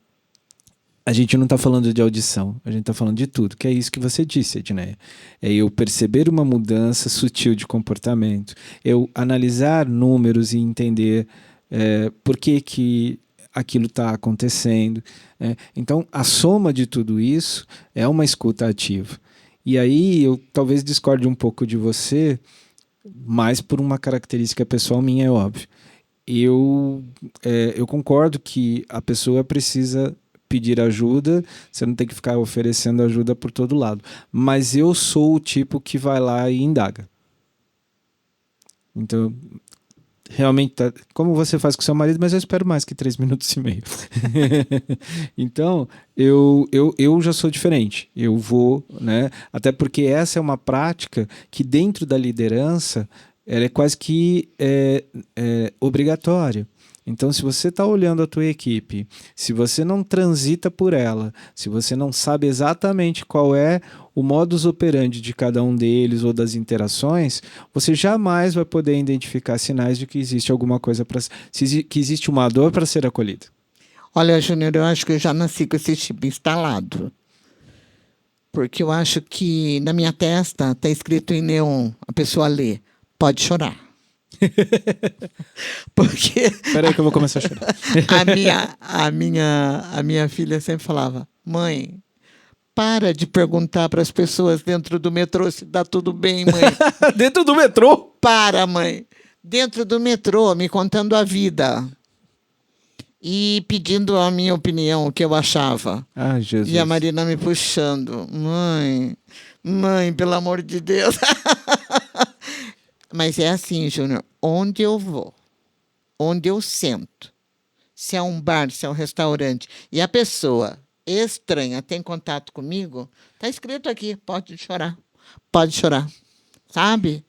a gente não está falando de audição, a gente está falando de tudo, que é isso que você disse, Edneia. É eu perceber uma mudança sutil de comportamento, eu analisar números e entender por que aquilo está acontecendo. Então, a soma de tudo isso é uma escuta ativa. E aí, eu talvez discorde um pouco de você, mas por uma característica pessoal minha, é óbvio. Eu concordo que a pessoa precisa pedir ajuda, você não tem que ficar oferecendo ajuda por todo lado. Mas eu sou o tipo que vai lá e indaga. Então, realmente, como você faz com seu marido, mas eu espero mais que 3 minutos e meio. Então, eu já sou diferente. Eu vou, né? Até porque essa é uma prática que dentro da liderança ela é quase que obrigatória. Então, se você está olhando a tua equipe, se você não transita por ela, se você não sabe exatamente qual é o modus operandi de cada um deles ou das interações, você jamais vai poder identificar sinais de que existe alguma coisa que existe uma dor para ser acolhida. Olha, Júnior, eu acho que eu já nasci com esse chip instalado. Porque eu acho que na minha testa está escrito em neon, a pessoa lê, pode chorar. Porque Espera aí que eu vou começar a chorar. a minha filha sempre falava, mãe, para de perguntar para as pessoas dentro do metrô se está tudo bem, mãe. Dentro do metrô? Para, mãe. Dentro do metrô, me contando a vida. E pedindo a minha opinião, o que eu achava. Ah, Jesus. E a Marina me puxando. Mãe, pelo amor de Deus. Mas é assim, Júnior, onde eu vou, onde eu sento, se é um bar, se é um restaurante, e a pessoa estranha tem contato comigo, tá escrito aqui, pode chorar, sabe?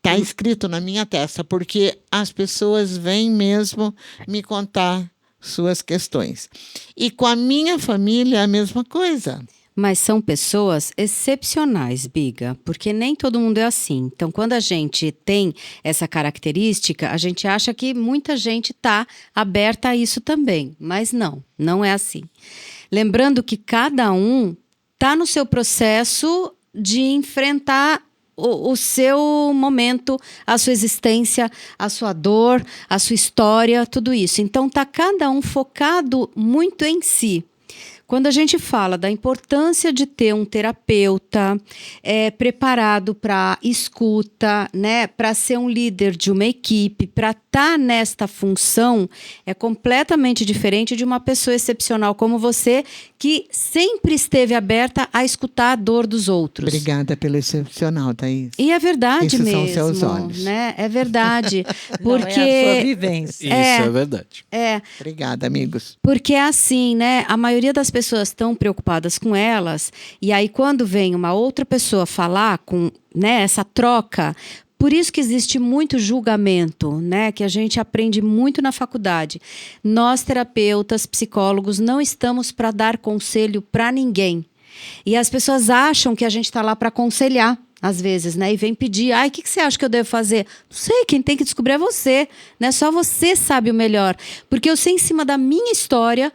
Tá escrito na minha testa, porque as pessoas vêm mesmo me contar suas questões. E com a minha família é a mesma coisa. Mas são pessoas excepcionais, Biga, porque nem todo mundo é assim. Então, quando a gente tem essa característica, a gente acha que muita gente está aberta a isso também. Mas não é assim. Lembrando que cada um está no seu processo de enfrentar o seu momento, a sua existência, a sua dor, a sua história, tudo isso. Então, está cada um focado muito em si. Quando a gente fala da importância de ter um terapeuta preparado para escuta, né, para ser um líder de uma equipe, para estar nesta função, é completamente diferente de uma pessoa excepcional como você, que sempre esteve aberta a escutar a dor dos outros. Obrigada pelo excepcional, Thaís. E é verdade Esses mesmo, são seus olhos. né? É verdade, porque Não é a sua vivência. Isso é verdade. Obrigada, amigos. Porque é assim, né? A maioria das pessoas estão preocupadas com elas, e aí quando vem uma outra pessoa falar com, né, essa troca, por isso que existe muito julgamento, né? Que a gente aprende muito na faculdade. Nós, terapeutas, psicólogos, não estamos para dar conselho para ninguém. E as pessoas acham que a gente está lá para aconselhar, às vezes, né? E vem pedir, o que você acha que eu devo fazer? Não sei, quem tem que descobrir é você, né? Só você sabe o melhor. Porque eu sei em cima da minha história,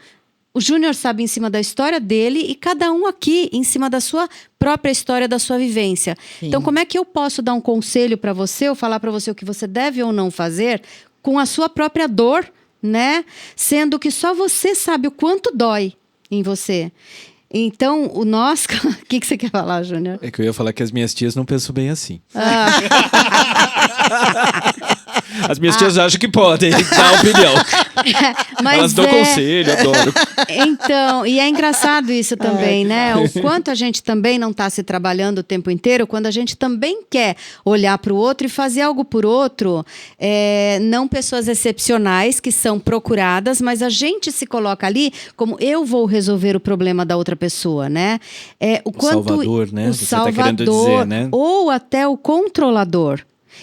o Júnior sabe em cima da história dele e cada um aqui em cima da sua própria história, da sua vivência. Sim. Então, como é que eu posso dar um conselho para você ou falar para você o que você deve ou não fazer com a sua própria dor, né? Sendo que só você sabe o quanto dói em você. Então, o nós... O que você quer falar, Júnior? É que eu ia falar que as minhas tias não pensam bem assim. As minhas tias acham que podem dar opinião. Mas elas dão conselho, adoro. Então, e é engraçado isso também, né? O quanto a gente também não está se trabalhando o tempo inteiro, quando a gente também quer olhar para o outro e fazer algo por outro, não pessoas excepcionais que são procuradas, mas a gente se coloca ali como eu vou resolver o problema da outra pessoa, né? O salvador, né? O Você salvador, tá querendo dizer, né? ou até o controlador.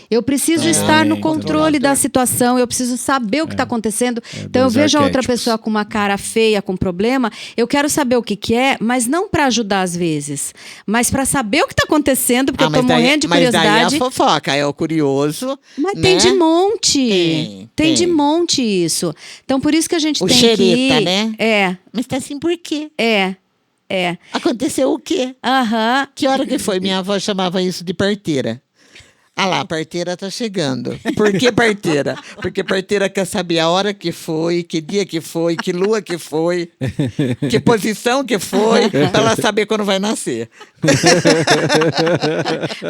Eu preciso estar no controle da situação, eu preciso saber o que está acontecendo. Então, eu vejo a outra pessoa com uma cara feia, com problema, eu quero saber o que é, mas não para ajudar às vezes, mas para saber o que está acontecendo, porque eu estou morrendo de curiosidade. Mas daí é a fofoca, é o curioso. Mas né? tem de monte. Tem de monte isso. Então, por isso que a gente O tem xereta, que... né? Mas tá assim por quê? É. Aconteceu o quê? Aham. Que hora que foi? Minha avó chamava isso de parteira. Ah lá, a parteira tá chegando. Por que parteira? Porque parteira quer saber a hora que foi, que dia que foi, que lua que foi, que posição que foi, para ela saber quando vai nascer.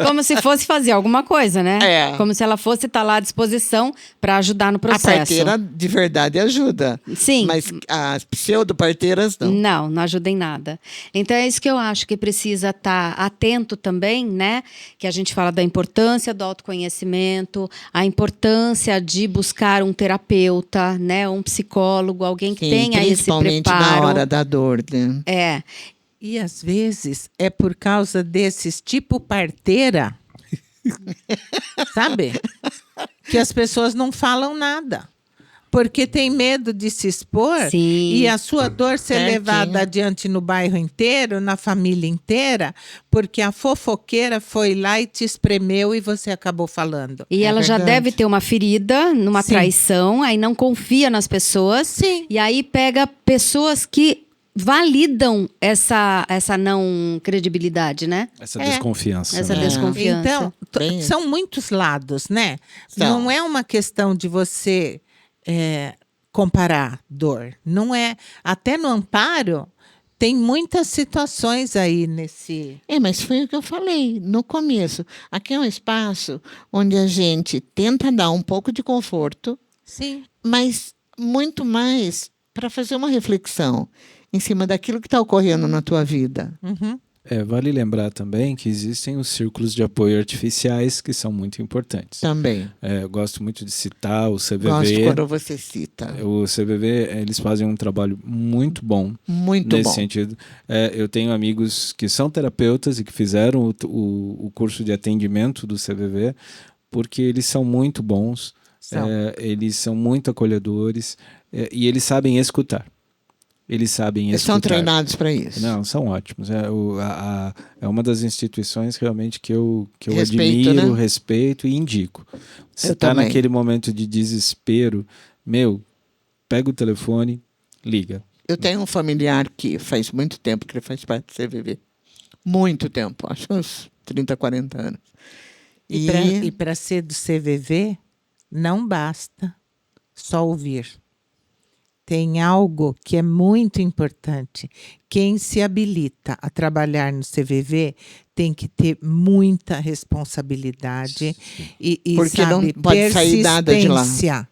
Como se fosse fazer alguma coisa, né? É. Como se ela fosse estar lá à disposição para ajudar no A processo. parteira de verdade ajuda. Sim. Mas as pseudo-parteiras não. Não ajuda em nada. Então é isso que eu acho que precisa estar atento também, né? Que a gente fala da importância do autoconhecimento, a importância de buscar um terapeuta, né? Um psicólogo, alguém que Sim, tenha esse principalmente preparo. na hora da dor, né? É. E às vezes é por causa desses tipo parteira, sabe? Que as pessoas não falam nada. Porque tem medo de se expor. Sim. E a sua dor ser Certinho. levada adiante no bairro inteiro, na família inteira, porque a fofoqueira foi lá e te espremeu e você acabou falando. E ela já verdade. deve ter uma ferida, numa Sim. traição, aí não confia nas pessoas. Sim. E aí pega pessoas que validam essa não credibilidade, né? Essa desconfiança. Essa né? desconfiança. Então, Bem- são muitos lados, né? São. Não é uma questão de você comparar dor. Não é. Até no amparo, tem muitas situações aí nesse. Mas foi o que eu falei no começo. Aqui é um espaço onde a gente tenta dar um pouco de conforto, Sim. mas muito mais para fazer uma reflexão em cima daquilo que está ocorrendo na tua vida. Uhum. Vale lembrar também que existem os círculos de apoio artificiais que são muito importantes. Também. Eu gosto muito de citar o CVV. Gosto quando você cita. O CVV, eles fazem um trabalho muito bom Muito nesse bom. sentido. Eu tenho amigos que são terapeutas e que fizeram o curso de atendimento do CVV porque eles são muito bons, São. eles são muito acolhedores e eles sabem escutar. Eles sabem Eles escutar. são treinados para isso. Não, são ótimos. É uma das instituições realmente que eu Respeito, admiro, né? respeito e indico. Se Eu está também. naquele momento de desespero, pega o telefone, liga. Eu tenho um familiar que faz muito tempo que ele faz parte do CVV. Muito tempo, acho uns 30, 40 anos. E para ser do CVV, não basta só ouvir. tem algo que é muito importante. Quem se habilita a trabalhar no CVV tem que ter muita responsabilidade e Porque não sabe, pode sair nada de lá. persistência,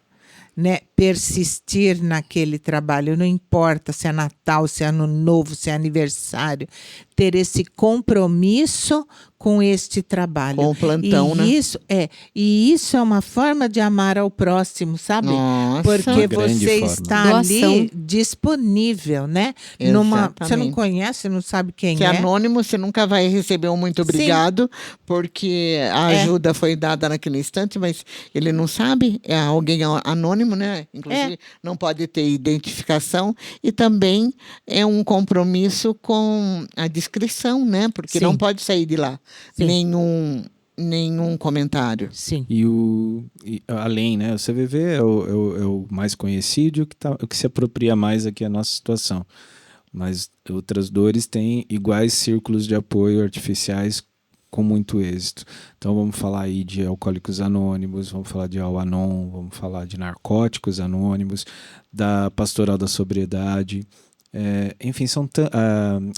né? Persistir naquele trabalho, não importa se é Natal, se é Ano Novo, se é aniversário, ter esse compromisso com este trabalho. Com o plantão, né? E isso é uma forma de amar ao próximo, sabe? Nossa. Porque Uma grande você forma. está Doação. ali disponível, né? Você não Exatamente. conhece, não sabe quem Se é é. anônimo, você nunca vai receber um muito Sim. obrigado, porque a ajuda foi dada naquele instante, mas ele não sabe, é alguém anônimo, né? Inclusive, não pode ter identificação, e também é um compromisso com a discrição, né? Porque Sim. não pode sair de lá Sim. nenhum comentário. Sim. E além, né? O CVV é o mais conhecido e o que se apropria mais aqui à nossa situação. Mas outras dores têm iguais círculos de apoio artificiais com muito êxito. Então vamos falar aí de Alcoólicos Anônimos, vamos falar de Al-Anon, vamos falar de Narcóticos Anônimos, da Pastoral da Sobriedade, enfim, são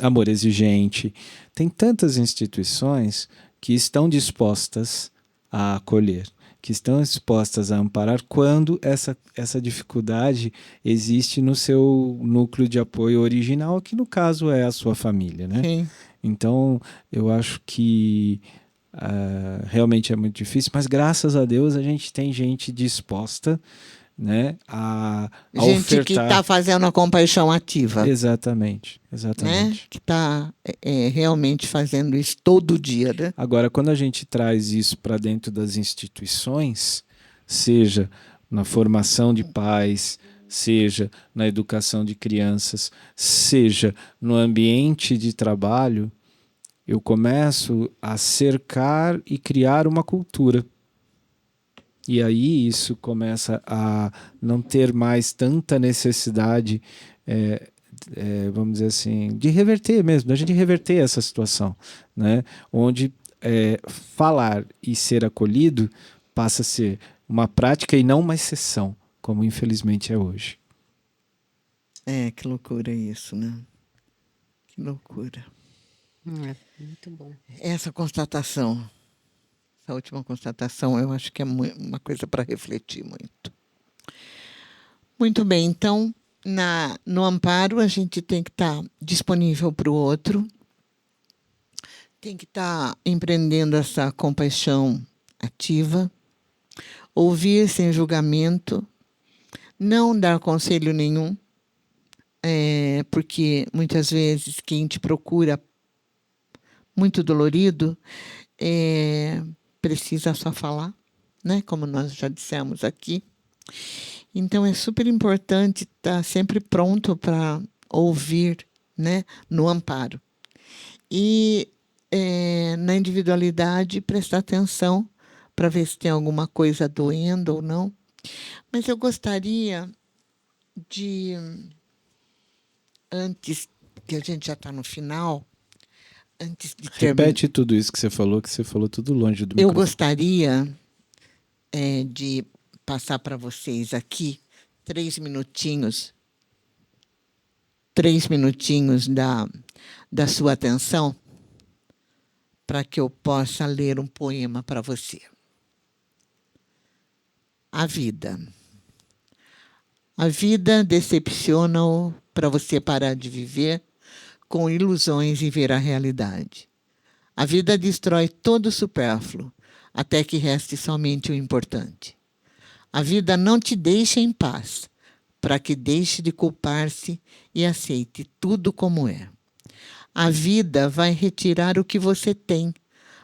Amor Exigente. Tem tantas instituições que estão dispostas a acolher, que estão dispostas a amparar quando essa dificuldade existe no seu núcleo de apoio original, que no caso é a sua família, né? Sim. Então, eu acho que realmente é muito difícil, mas graças a Deus a gente tem gente disposta, né, a Gente ofertar. que está fazendo a compaixão ativa. Exatamente. Né? Que está realmente fazendo isso todo dia. Né? Agora, quando a gente traz isso para dentro das instituições, seja na formação de pais, seja na educação de crianças, seja no ambiente de trabalho, eu começo a cercar e criar uma cultura. E aí isso começa a não ter mais tanta necessidade, vamos dizer assim, de reverter mesmo, da gente reverter essa situação, né? Onde falar e ser acolhido passa a ser uma prática e não uma exceção, como infelizmente é hoje. Que loucura isso, né? Que loucura. Muito bom. Essa constatação, essa última constatação, eu acho que é uma coisa para refletir muito. Muito bem, então, no amparo, a gente tem que estar disponível para o outro, tem que estar empreendendo essa compaixão ativa, ouvir sem julgamento, não dar conselho nenhum, porque muitas vezes quem te procura muito dolorido precisa só falar, né? Como nós já dissemos aqui. Então é super importante estar sempre pronto para ouvir, né? No amparo. E na individualidade prestar atenção para ver se tem alguma coisa doendo ou não. Mas eu gostaria de, antes que a gente já está no final, antes de Repete tudo isso que você falou tudo longe do microfone. Eu gostaria de passar para vocês aqui 3 minutinhos da sua atenção para que eu possa ler um poema para você. A vida. A vida decepciona-o para você parar de viver com ilusões e ver a realidade. A vida destrói todo o supérfluo, até que reste somente o importante. A vida não te deixa em paz, para que deixe de culpar-se e aceite tudo como é. A vida vai retirar o que você tem,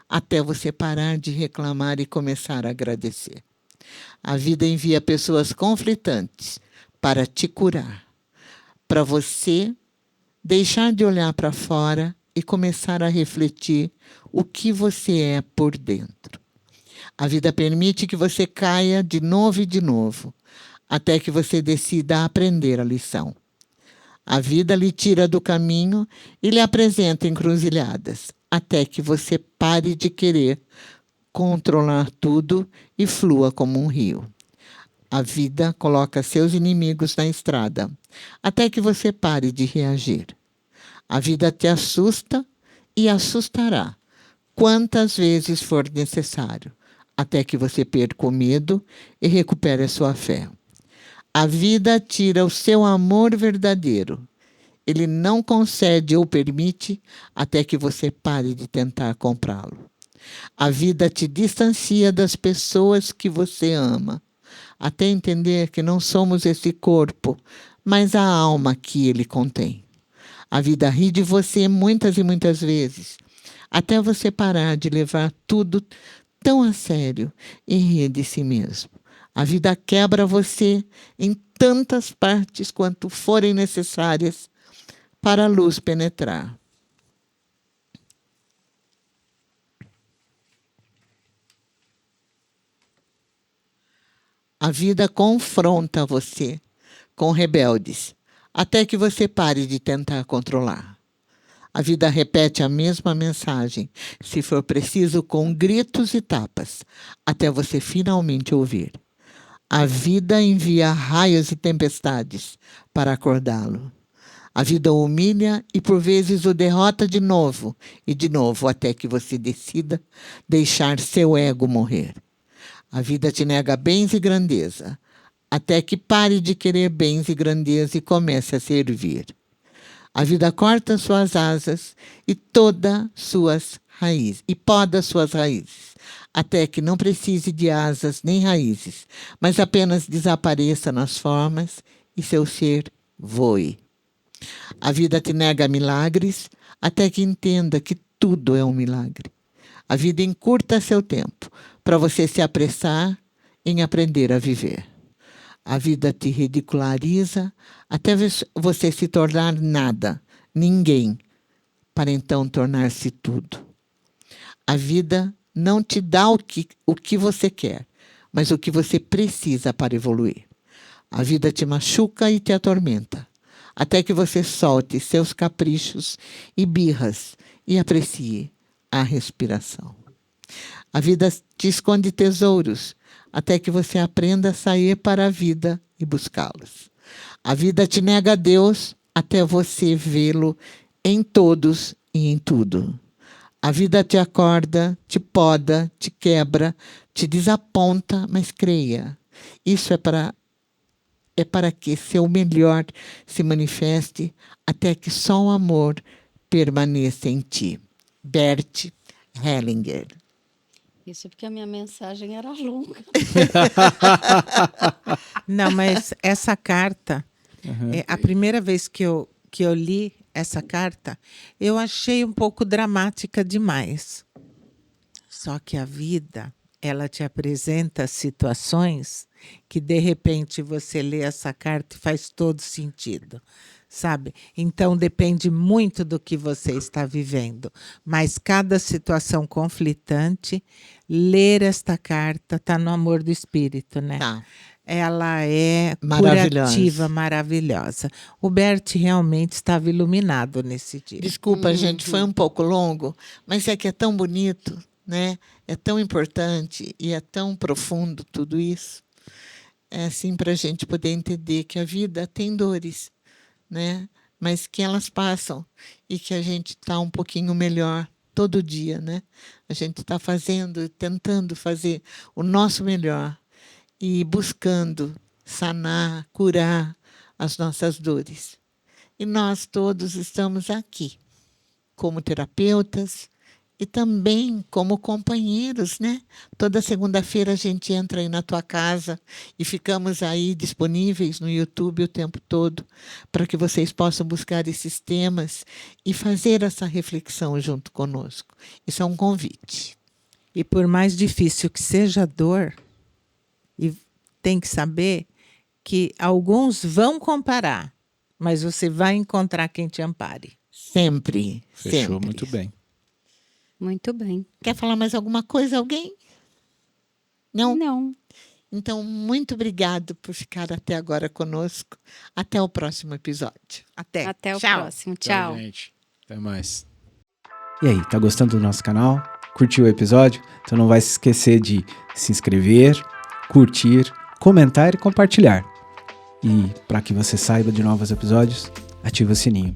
até você parar de reclamar e começar a agradecer. A vida envia pessoas conflitantes para te curar, para você deixar de olhar para fora e começar a refletir o que você é por dentro. A vida permite que você caia de novo e de novo, até que você decida aprender a lição. A vida lhe tira do caminho e lhe apresenta encruzilhadas, até que você pare de querer controlar tudo e flua como um rio. A vida coloca seus inimigos na estrada, até que você pare de reagir. A vida te assusta e assustará quantas vezes for necessário, até que você perca o medo e recupere a sua fé. A vida tira o seu amor verdadeiro. Ele não concede ou permite até que você pare de tentar comprá-lo. A vida te distancia das pessoas que você ama, até entender que não somos esse corpo, mas a alma que ele contém. A vida ri de você muitas e muitas vezes, até você parar de levar tudo tão a sério e rir de si mesmo. A vida quebra você em tantas partes quanto forem necessárias para a luz penetrar. A vida confronta você com rebeldes, até que você pare de tentar controlar. A vida repete a mesma mensagem, se for preciso, com gritos e tapas, até você finalmente ouvir. A vida envia raios e tempestades para acordá-lo. A vida o humilha e por vezes o derrota de novo e de novo, até que você decida deixar seu ego morrer. A vida te nega bens e grandeza, até que pare de querer bens e grandeza e comece a servir. A vida corta suas asas e poda suas raízes, até que não precise de asas nem raízes, mas apenas desapareça nas formas e seu ser voe. A vida te nega milagres, até que entenda que tudo é um milagre. A vida encurta seu tempo, para você se apressar em aprender a viver. A vida te ridiculariza até você se tornar nada, ninguém, para então tornar-se tudo. A vida não te dá o que você quer, mas o que você precisa para evoluir. A vida te machuca e te atormenta, até que você solte seus caprichos e birras e aprecie a respiração. A vida te esconde tesouros, até que você aprenda a sair para a vida e buscá-los. A vida te nega a Deus, até você vê-lo em todos e em tudo. A vida te acorda, te poda, te quebra, te desaponta, mas creia. Isso é para que seu melhor se manifeste, até que só o amor permaneça em ti. Bert Hellinger. Isso porque a minha mensagem era longa. Não, mas essa carta, a primeira vez que eu li essa carta, eu achei um pouco dramática demais. Só que a vida, ela te apresenta situações que, de repente, você lê essa carta e faz todo sentido, sabe? Então, depende muito do que você está vivendo. Mas cada situação conflitante, ler esta carta está no amor do espírito, né? Tá. Ela é Maravilhosa. curativa, maravilhosa. O Bert realmente estava iluminado nesse dia. Desculpa, gente, foi um pouco longo, mas é que é tão bonito, né? É tão importante e é tão profundo tudo isso. É assim para a gente poder entender que a vida tem dores, né? Mas que elas passam e que a gente está um pouquinho melhor todo dia, né? A gente está tentando fazer o nosso melhor e buscando sanar, curar as nossas dores. E nós todos estamos aqui como terapeutas e também como companheiros, né? Toda segunda-feira a gente entra aí na tua casa e ficamos aí disponíveis no YouTube o tempo todo para que vocês possam buscar esses temas e fazer essa reflexão junto conosco. Isso é um convite. E por mais difícil que seja a dor, e tem que saber que alguns vão comparar, mas você vai encontrar quem te ampare. Sempre. Fechou sempre. muito bem. Muito bem. Quer falar mais alguma coisa, alguém? Não? Não. Então, muito obrigado por ficar até agora conosco. Até o próximo episódio. Até o Tchau. próximo. Tchau. Gente. Até mais. E aí, tá gostando do nosso canal? Curtiu o episódio? Então não vai se esquecer de se inscrever, curtir, comentar e compartilhar. E para que você saiba de novos episódios, ative o sininho.